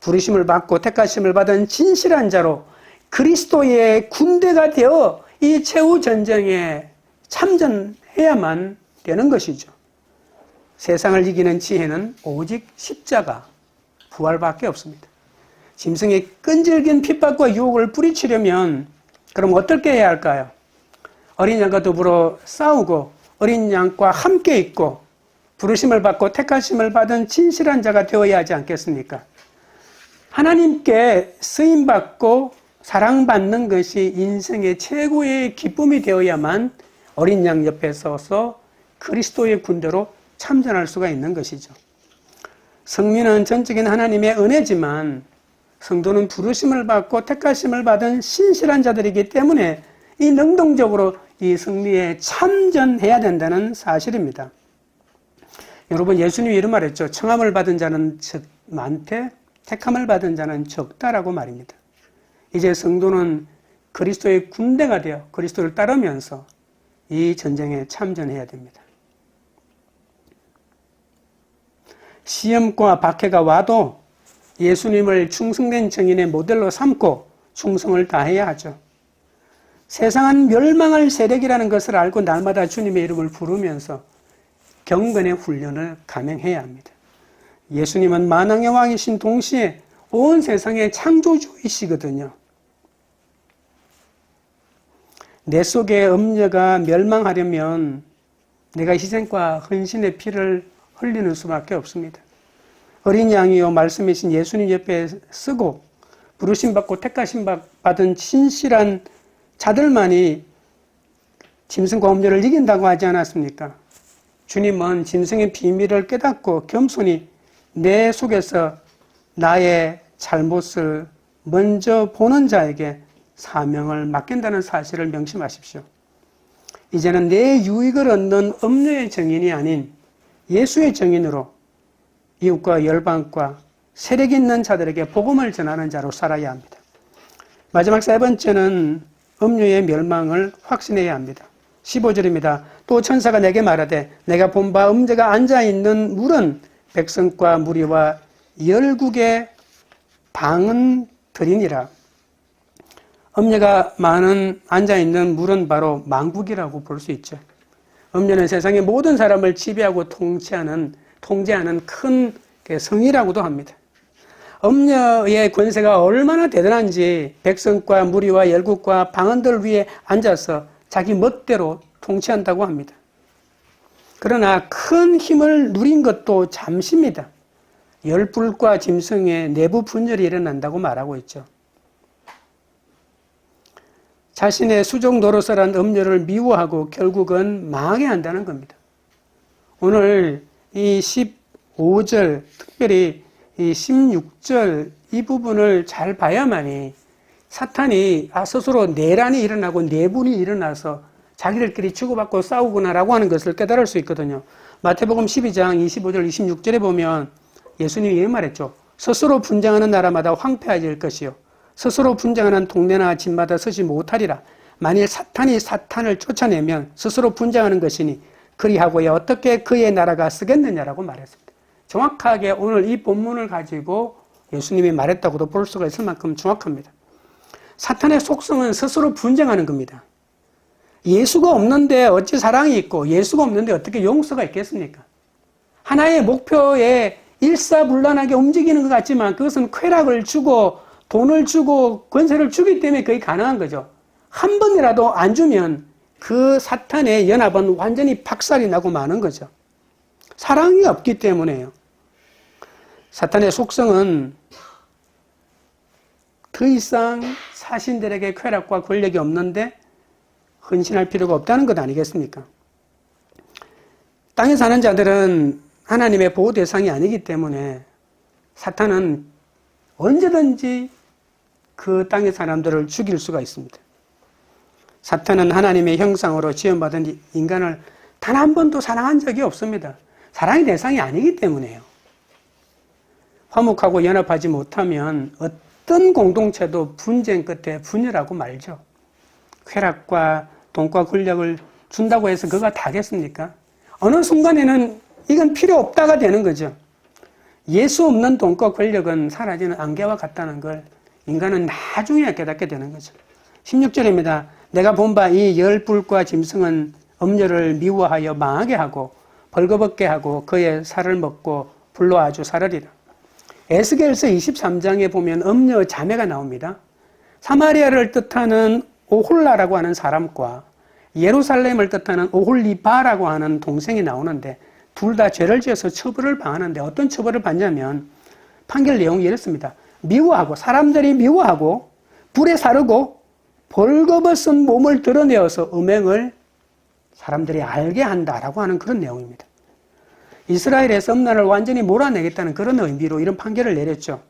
부르심을 받고 택하심을 받은 진실한 자로 그리스도의 군대가 되어 이 최후 전쟁에 참전해야만 되는 것이죠. 세상을 이기는 지혜는 오직 십자가, 부활밖에 없습니다. 짐승의 끈질긴 핍박과 유혹을 뿌리치려면 그럼 어떻게 해야 할까요? 어린 양과 더불어 싸우고 어린 양과 함께 있고 부르심을 받고 택하심을 받은 진실한 자가 되어야 하지 않겠습니까? 하나님께 쓰임받고 사랑받는 것이 인생의 최고의 기쁨이 되어야만 어린 양 옆에 서서 그리스도의 군대로 참전할 수가 있는 것이죠. 성민은 전적인 하나님의 은혜지만 성도는 부르심을 받고 택하심을 받은 신실한 자들이기 때문에 이 능동적으로 이 승리에 참전해야 된다는 사실입니다. 여러분, 예수님이 이런 말했죠. 청함을 받은 자는 많되 택함을 받은 자는 적다라고 말입니다. 이제 성도는 그리스도의 군대가 되어 그리스도를 따르면서 이 전쟁에 참전해야 됩니다. 시험과 박해가 와도 예수님을 충성된 증인의 모델로 삼고 충성을 다해야 하죠. 세상은 멸망할 세력이라는 것을 알고 날마다 주님의 이름을 부르면서 경건의 훈련을 감행해야 합니다. 예수님은 만왕의 왕이신 동시에 온 세상의 창조주이시거든요. 내 속의 음녀가 멸망하려면 내가 희생과 헌신의 피를 흘리는 수밖에 없습니다. 어린 양이요 말씀이신 예수님 옆에 쓰고 부르심 받고 택하심 받은 진실한 자들만이 짐승과 음녀를 이긴다고 하지 않았습니까? 주님은 짐승의 비밀을 깨닫고 겸손히 내 속에서 나의 잘못을 먼저 보는 자에게 사명을 맡긴다는 사실을 명심하십시오. 이제는 내 유익을 얻는 음녀의 증인이 아닌 예수의 증인으로 이웃과 열방과 세력 있는 자들에게 복음을 전하는 자로 살아야 합니다. 마지막 세 번째는 음료의 멸망을 확신해야 합니다. 15절입니다. 또 천사가 내게 말하되 내가 본 바 음녀가 앉아있는 물은 백성과 무리와 열국의 방은 들이니라. 음녀가 많은 앉아있는 물은 바로 만국이라고 볼 수 있죠. 음녀는 세상의 모든 사람을 지배하고 통제하는 큰 성이라고도 합니다. 음녀의 권세가 얼마나 대단한지 백성과 무리와 열국과 방언들 위에 앉아서 자기 멋대로 통치한다고 합니다. 그러나 큰 힘을 누린 것도 잠시입니다. 열불과 짐승의 내부 분열이 일어난다고 말하고 있죠. 자신의 수종 노릇을 음녀를 미워하고 결국은 망하게 한다는 겁니다. 오늘 이 15절, 특별히 이 16절 이 부분을 잘 봐야만이 사탄이 스스로 내란이 일어나고 내분이 일어나서 자기들끼리 주고받고 싸우구나라고 하는 것을 깨달을 수 있거든요. 마태복음 12장 25절 26절에 보면 예수님이 이런 말했죠. 스스로 분쟁하는 나라마다 황폐해질 것이요 스스로 분쟁하는 동네나 집마다 서지 못하리라. 만일 사탄이 사탄을 쫓아내면 스스로 분쟁하는 것이니 그리하고야 어떻게 그의 나라가 쓰겠느냐라고 말했습니다. 정확하게 오늘 이 본문을 가지고 예수님이 말했다고도 볼 수가 있을 만큼 정확합니다. 사탄의 속성은 스스로 분쟁하는 겁니다. 예수가 없는데 어찌 사랑이 있고 예수가 없는데 어떻게 용서가 있겠습니까? 하나의 목표에 일사불란하게 움직이는 것 같지만 그것은 쾌락을 주고 돈을 주고 권세를 주기 때문에 그게 가능한 거죠. 한 번이라도 안 주면 그 사탄의 연합은 완전히 박살이 나고 마는 거죠. 사랑이 없기 때문에요. 사탄의 속성은 더 이상 사신들에게 쾌락과 권력이 없는데 헌신할 필요가 없다는 것 아니겠습니까? 땅에 사는 자들은 하나님의 보호 대상이 아니기 때문에 사탄은 언제든지 그 땅의 사람들을 죽일 수가 있습니다. 사탄은 하나님의 형상으로 지음받은 인간을 단 한 번도 사랑한 적이 없습니다. 사랑의 대상이 아니기 때문에요. 화목하고 연합하지 못하면 어떤 공동체도 분쟁 끝에 분열하고 말죠. 쾌락과 돈과 권력을 준다고 해서 그가 다겠습니까? 어느 순간에는 이건 필요 없다가 되는 거죠. 예수 없는 돈과 권력은 사라지는 안개와 같다는 걸 인간은 나중에 깨닫게 되는 거죠. 16절입니다. 내가 본 바 이 열불과 짐승은 음녀를 미워하여 망하게 하고 벌거벗게 하고 그의 살을 먹고 불로 아주 사르리라. 에스겔서 23장에 보면 음녀 자매가 나옵니다. 사마리아를 뜻하는 오홀라라고 하는 사람과 예루살렘을 뜻하는 오홀리바라고 하는 동생이 나오는데 둘 다 죄를 지어서 처벌을 당하는데 어떤 처벌을 받냐면 판결 내용이 이렇습니다. 미워하고 사람들이 미워하고 불에 사르고 벌거벗은 몸을 드러내어서 음행을 사람들이 알게 한다라고 하는 그런 내용입니다. 이스라엘에서 음란을 완전히 몰아내겠다는 그런 의미로 이런 판결을 내렸죠.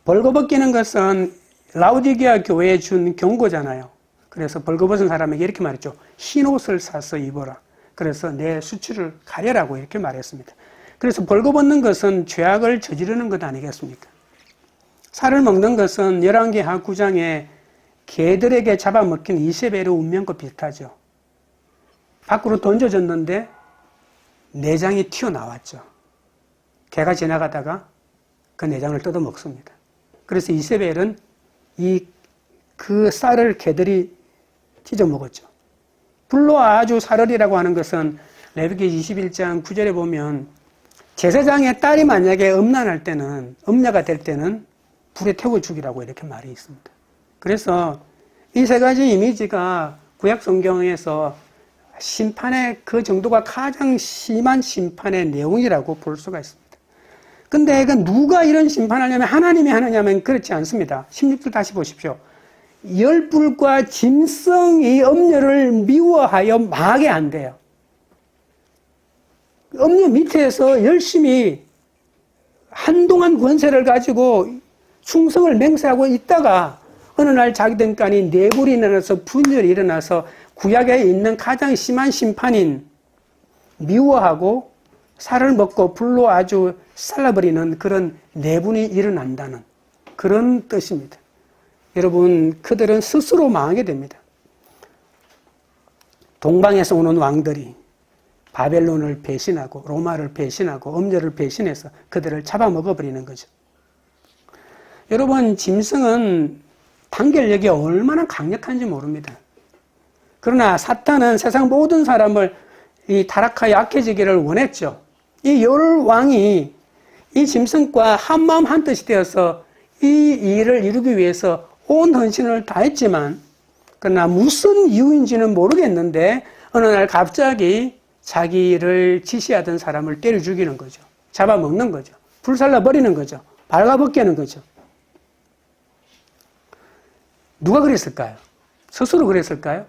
벌거벗기는 것은 라우디게아 교회에 준 경고잖아요. 그래서 벌거벗은 사람에게 이렇게 말했죠. 흰 옷을 사서 입어라. 그래서 내 수치를 가려라고 이렇게 말했습니다. 그래서 벌거벗는 것은 죄악을 저지르는 것 아니겠습니까? 살을 먹는 것은 열왕기하 9장에 개들에게 잡아먹힌 이세벨의 운명과 비슷하죠. 밖으로 던져졌는데 내장이 튀어나왔죠. 개가 지나가다가 그 내장을 뜯어먹습니다. 그래서 이세벨은 그 쌀을 개들이 찢어먹었죠. 불로 아주 사르리라고 하는 것은 레위기 21장 9절에 보면 제사장의 딸이 만약에 음란할 때는 음녀가 될 때는 불에 태워 죽이라고 이렇게 말이 있습니다. 그래서 이 세 가지 이미지가 구약 성경에서 심판의 그 정도가 가장 심한 심판의 내용이라고 볼 수가 있습니다. 근데 그 누가 이런 심판하냐면 하나님이 하느냐면 그렇지 않습니다. 16절 다시 보십시오. 열불과 짐승이 음녀를 미워하여 망하게 한대요. 음녀 밑에서 열심히 한동안 권세를 가지고 충성을 맹세하고 있다가 어느 날 자기들 간이 내불이 일어나서 분열이 일어나서 구약에 있는 가장 심한 심판인 미워하고 살을 먹고 불로 아주 잘라버리는 그런 내분이 일어난다는 그런 뜻입니다. 여러분, 그들은 스스로 망하게 됩니다. 동방에서 오는 왕들이 바벨론을 배신하고 로마를 배신하고 음료를 배신해서 그들을 잡아먹어버리는 거죠. 여러분, 짐승은 단결력이 얼마나 강력한지 모릅니다. 그러나 사탄은 세상 모든 사람을 이 타락하여 약해지기를 원했죠. 이 열왕이 이 짐승과 한마음 한뜻이 되어서 이 일을 이루기 위해서 온 헌신을 다했지만, 그러나 무슨 이유인지는 모르겠는데 어느 날 갑자기 자기를 지시하던 사람을 때려 죽이는 거죠. 잡아먹는 거죠. 불살라 버리는 거죠. 발가벗기는 거죠. 누가 그랬을까요? 스스로 그랬을까요?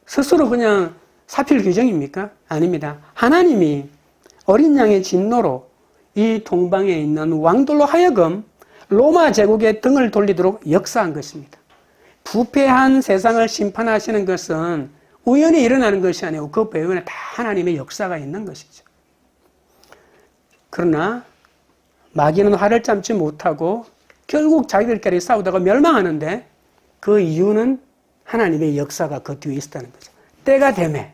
스스로 그냥 사필 규정입니까? 아닙니다. 하나님이 어린 양의 진노로 이 동방에 있는 왕들로 하여금 로마 제국의 등을 돌리도록 역사한 것입니다. 부패한 세상을 심판하시는 것은 우연히 일어나는 것이 아니고 그 배후에 다 하나님의 역사가 있는 것이죠. 그러나 마귀는 화를 참지 못하고 결국 자기들끼리 싸우다가 멸망하는데 그 이유는 하나님의 역사가 그 뒤에 있었다는 거죠. 때가 되매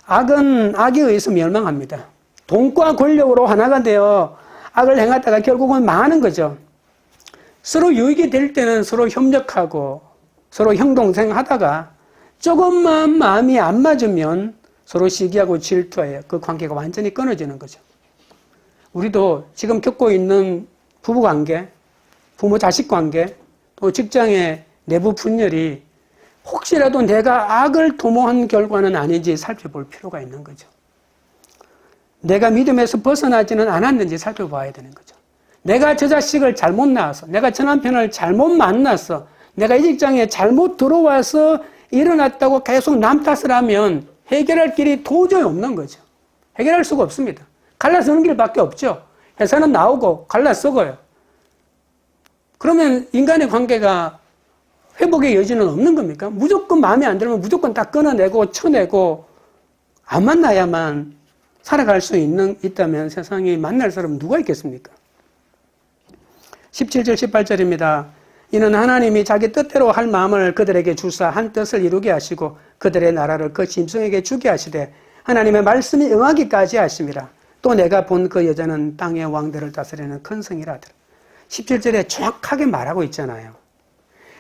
악은 악에 의해서 멸망합니다. 돈과 권력으로 하나가 되어 악을 행하다가 결국은 망하는 거죠. 서로 유익이 될 때는 서로 협력하고 서로 형동생 하다가 조금만 마음이 안 맞으면 서로 시기하고 질투하여 그 관계가 완전히 끊어지는 거죠. 우리도 지금 겪고 있는 부부관계, 부모-자식 관계, 또 직장의 내부 분열이 혹시라도 내가 악을 도모한 결과는 아닌지 살펴볼 필요가 있는 거죠. 내가 믿음에서 벗어나지는 않았는지 살펴봐야 되는 거죠. 내가 저 자식을 잘못 낳아서, 내가 저 남편을 잘못 만나서, 내가 이 직장에 잘못 들어와서 일어났다고 계속 남 탓을 하면 해결할 길이 도저히 없는 거죠. 해결할 수가 없습니다. 갈라서는 길밖에 없죠. 회사는 나오고 갈라 썩어요. 그러면 인간의 관계가 회복의 여지는 없는 겁니까? 무조건 마음에 안 들면 무조건 다 끊어내고 쳐내고 안 만나야만 살아갈 수 있다면 세상에 만날 사람은 누가 있겠습니까? 17절 18절입니다. 이는 하나님이 자기 뜻대로 할 마음을 그들에게 주사 한 뜻을 이루게 하시고 그들의 나라를 그 짐승에게 주게 하시되 하나님의 말씀이 응하기까지 하심이라. 또 내가 본 그 여자는 땅의 왕들을 다스리는 큰 성이라 하더라. 17절에 정확하게 말하고 있잖아요.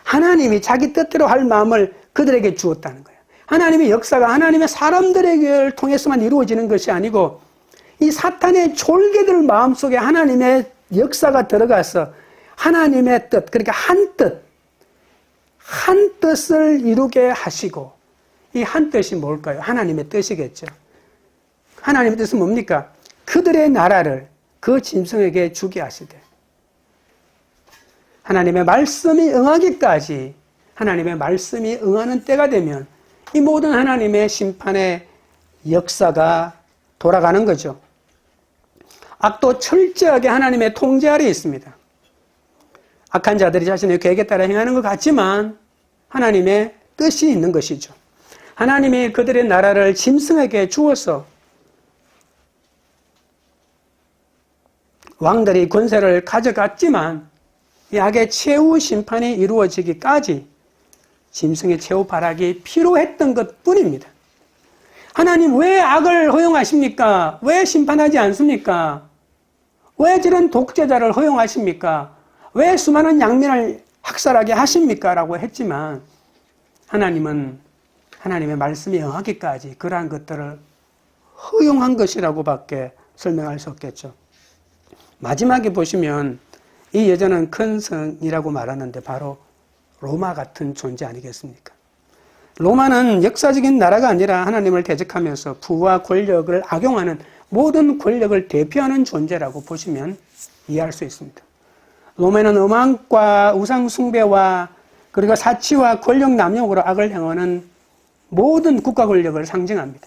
하나님이 자기 뜻대로 할 마음을 그들에게 주었다는 거예요. 하나님의 역사가 하나님의 사람들에게 통해서만 이루어지는 것이 아니고 이 사탄의 졸개들 마음속에 하나님의 역사가 들어가서 하나님의 뜻, 그러니까 한 뜻을 이루게 하시고 이 한 뜻이 뭘까요? 하나님의 뜻이겠죠. 하나님의 뜻은 뭡니까? 그들의 나라를 그 짐승에게 주게 하시되 하나님의 말씀이 응하기까지 하나님의 말씀이 응하는 때가 되면 이 모든 하나님의 심판의 역사가 돌아가는 거죠. 악도 철저하게 하나님의 통제 아래에 있습니다. 악한 자들이 자신의 계획에 따라 행하는 것 같지만 하나님의 뜻이 있는 것이죠. 하나님이 그들의 나라를 짐승에게 주어서 왕들이 권세를 가져갔지만 이 악의 최후 심판이 이루어지기까지 짐승의 최후 발악이 필요했던 것 뿐입니다. 하나님 왜 악을 허용하십니까? 왜 심판하지 않습니까? 왜 저런 독재자를 허용하십니까? 왜 수많은 양민을 학살하게 하십니까? 라고 했지만 하나님은 하나님의 말씀이 응하기까지 그러한 것들을 허용한 것이라고밖에 설명할 수 없겠죠. 마지막에 보시면 이 여자는 큰 성이라고 말하는데 바로 로마 같은 존재 아니겠습니까? 로마는 역사적인 나라가 아니라 하나님을 대적하면서 부와 권력을 악용하는 모든 권력을 대표하는 존재라고 보시면 이해할 수 있습니다. 로마는 음악과 우상 숭배와 그리고 사치와 권력 남용으로 악을 행하는 모든 국가 권력을 상징합니다.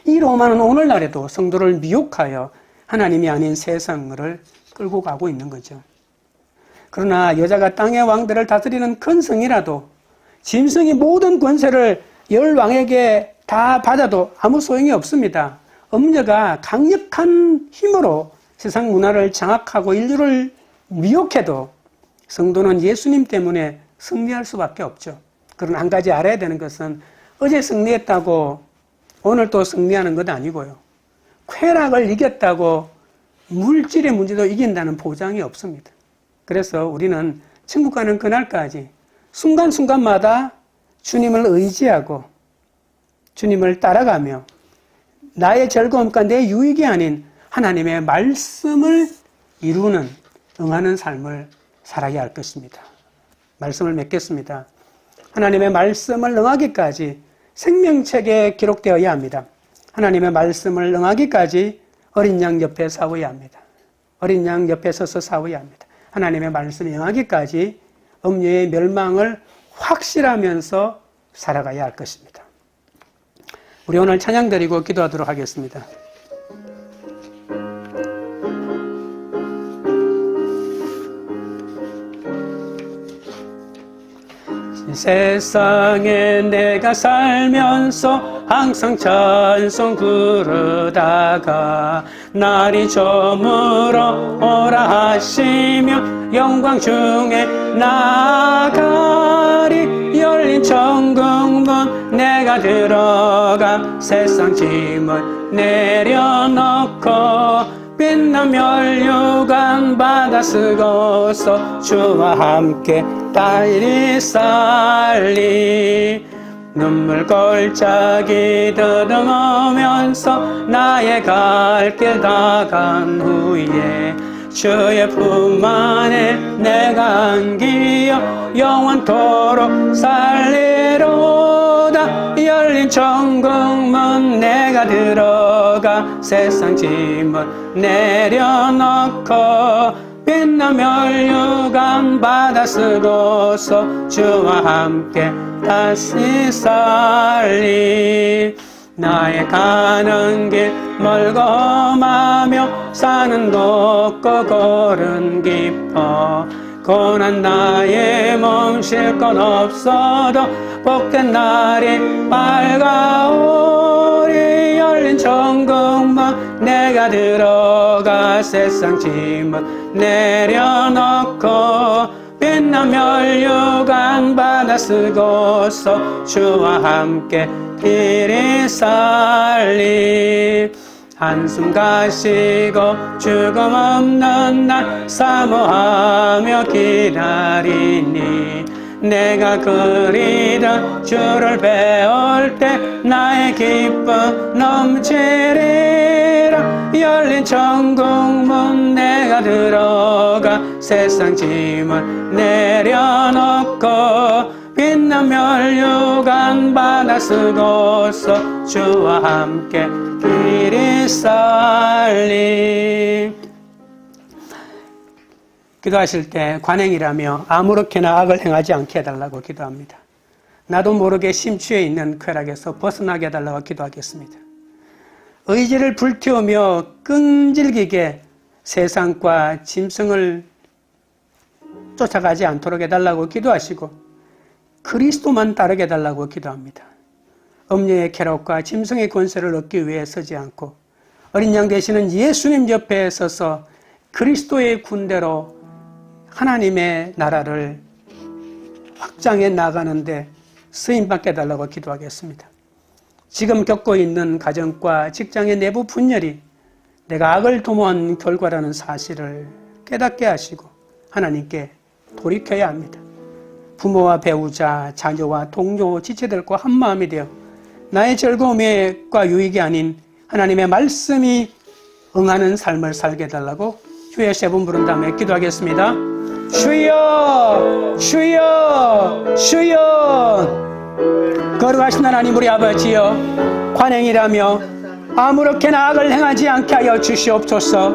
이 로마는 오늘날에도 성도를 미혹하여 하나님이 아닌 세상을 끌고 가고 있는 거죠. 그러나 여자가 땅의 왕들을 다스리는 큰 성이라도 짐승이 모든 권세를 열 왕에게 다 받아도 아무 소용이 없습니다. 음녀가 강력한 힘으로 세상 문화를 장악하고 인류를 미혹해도 성도는 예수님 때문에 승리할 수밖에 없죠. 그러나 한 가지 알아야 되는 것은 어제 승리했다고 오늘 또 승리하는 것 아니고요. 쾌락을 이겼다고 물질의 문제도 이긴다는 보장이 없습니다. 그래서 우리는 천국 가는 그날까지 순간순간마다 주님을 의지하고 주님을 따라가며 나의 즐거움과 내 유익이 아닌 하나님의 말씀을 이루는 응하는 삶을 살아야 할 것입니다. 말씀을 맺겠습니다. 하나님의 말씀을 응하기까지 생명책에 기록되어야 합니다. 하나님의 말씀을 응하기까지 어린 양 옆에 싸워야 합니다. 어린 양 옆에 서서 싸워야 합니다. 하나님의 말씀을 응하기까지 음녀의 멸망을 확실하면서 살아가야 할 것입니다. 우리 오늘 찬양 드리고 기도하도록 하겠습니다. 세상에 내가 살면서 항상 찬송 부르다가 날이 저물어 오라 하시며 영광 중에 나가리. 열린 천국문 내가 들어가 세상 짐을 내려놓고 빛난 멸류관 받아 쓰고서 주와 함께 달리 살리. 눈물 골짜기 더듬으면서 나의 갈 길 다 간 후에 주의 품 안에 내가 안기어 영원토록 살리로다. 열린 천국문 내가 들어가 세상 짐을 내려놓고 빛나 멸류관 받아 쓰고서 주와 함께 다시 살리. 나의 가는 길 멀고 험하며 사는 높고 골은 깊어 고난 나의 몸 쉴 것 없어도 복된 날이 밝아오리. 열린 천국문 내가 들어가 세상 짐을 내려놓고 빛난 멸류관 받아 쓰고서 주와 함께 길이 살리. 한숨 가시고 죽음 없는 날 사모하며 기다리니 내가 그리던 주를 배울 때 나의 기쁨 넘치리라. 열린 천국문 내가 들어가 세상 짐을 내려놓고 빛난 멸류관 받아 쓰고서 주와 함께 길이 살리. 기도하실 때 관행이라며 아무렇게나 악을 행하지 않게 해달라고 기도합니다. 나도 모르게 심취해 있는 쾌락에서 벗어나게 해달라고 기도하겠습니다. 의지를 불태우며 끈질기게 세상과 짐승을 쫓아가지 않도록 해달라고 기도하시고 그리스도만 따르게 해달라고 기도합니다. 음녀의 쾌락과 짐승의 권세를 얻기 위해 서지 않고 어린 양 되시는 예수님 옆에 서서 그리스도의 군대로 하나님의 나라를 확장해 나가는데 쓰임받게 해달라고 기도하겠습니다. 지금 겪고 있는 가정과 직장의 내부 분열이 내가 악을 도모한 결과라는 사실을 깨닫게 하시고 하나님께 돌이켜야 합니다. 부모와 배우자, 자녀와 동료, 지체들과 한마음이 되어 나의 즐거움과 유익이 아닌 하나님의 말씀이 응하는 삶을 살게 해달라고 주의 세 분 부른 다음에 기도하겠습니다. 주여, 주여, 주여. 거룩하신 하나님 우리 아버지여, 관행이라며 아무렇게나 악을 행하지 않게 하여 주시옵소서.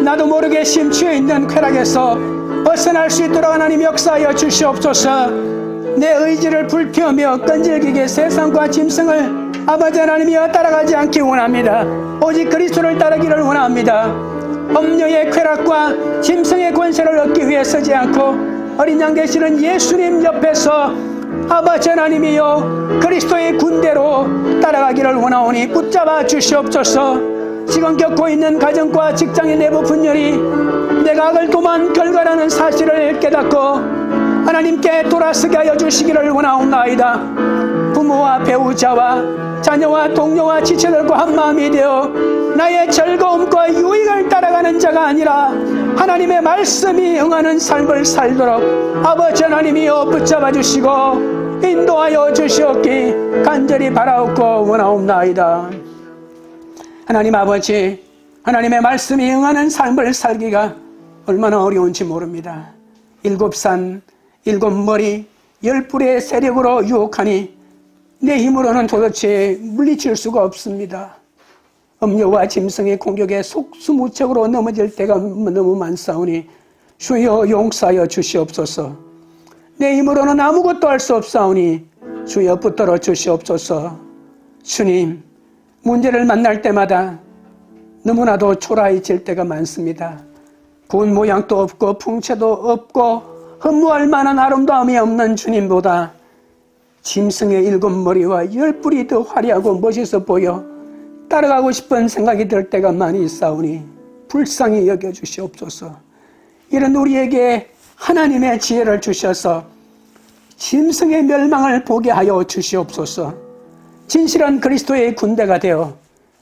나도 모르게 심취해 있는 쾌락에서 벗어날 수 있도록 하나님 역사하여 주시옵소서. 내 의지를 불태우며 끈질기게 세상과 짐승을 아버지 하나님이여 따라가지 않기 원합니다. 오직 그리스도를 따르기를 원합니다. 음녀의 쾌락과 짐승의 권세를 얻기 위해 서지 않고 어린 양 되시는 예수님 옆에서 아버지 하나님이여, 그리스도의 군대로 따라가기를 원하오니 붙잡아 주시옵소서. 지금 겪고 있는 가정과 직장의 내부 분열이 내가 악을 도만 결과라는 사실을 깨닫고 하나님께 돌아서게 하여 주시기를 원하옵나이다. 부모와 배우자와 자녀와 동료와 지체들과 한마음이 되어 나의 즐거움과 유익을 따라가는 자가 아니라 하나님의 말씀이 응하는 삶을 살도록 아버지 하나님이여 붙잡아 주시고 인도하여 주시옵기 간절히 바라옵고 원하옵나이다. 하나님 아버지, 하나님의 말씀이 응하는 삶을 살기가 얼마나 어려운지 모릅니다. 7산, 7머리, 10뿔의 세력으로 유혹하니 내 힘으로는 도대체 물리칠 수가 없습니다. 음료와 짐승의 공격에 속수무책으로 넘어질 때가 너무 많사오니 주여 용서하여 주시옵소서. 내 힘으로는 아무것도 할 수 없사오니 주여 붙들어 주시옵소서. 주님, 문제를 만날 때마다 너무나도 초라해질 때가 많습니다. 군 모양도 없고 풍채도 없고 흠모할 만한 아름다움이 없는 주님보다 짐승의 7머리와 10뿔이 더 화려하고 멋있어 보여 따라가고 싶은 생각이 들 때가 많이 있사오니 불쌍히 여겨주시옵소서. 이런 우리에게 하나님의 지혜를 주셔서 짐승의 멸망을 보게 하여 주시옵소서. 진실한 그리스도의 군대가 되어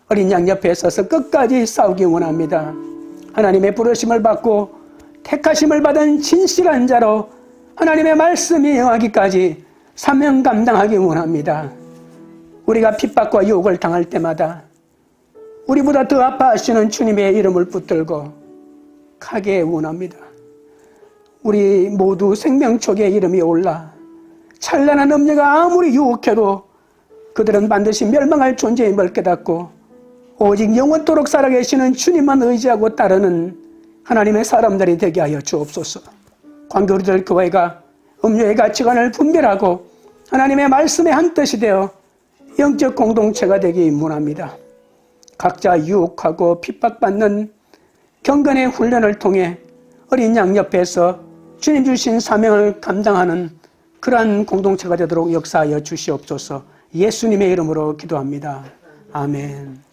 어린 양 옆에 서서 끝까지 싸우기 원합니다. 하나님의 부르심을 받고 택하심을 받은 진실한 자로 하나님의 말씀이 응하기까지 사명 감당하기 원합니다. 우리가 핍박과 유혹을 당할 때마다 우리보다 더 아파하시는 주님의 이름을 붙들고 가게 원합니다. 우리 모두 생명촉의 이름이 올라 찬란한 음료가 아무리 유혹해도 그들은 반드시 멸망할 존재임을 깨닫고 오직 영원토록 살아계시는 주님만 의지하고 따르는 하나님의 사람들이 되게 하여 주옵소서. 광교리들 교회가 음료의 가치관을 분별하고 하나님의 말씀에 한 뜻이 되어 영적 공동체가 되기 원합니다. 각자 유혹하고 핍박받는 경건의 훈련을 통해 어린 양 옆에서 주님 주신 사명을 감당하는 그러한 공동체가 되도록 역사하여 주시옵소서. 예수님의 이름으로 기도합니다. 아멘.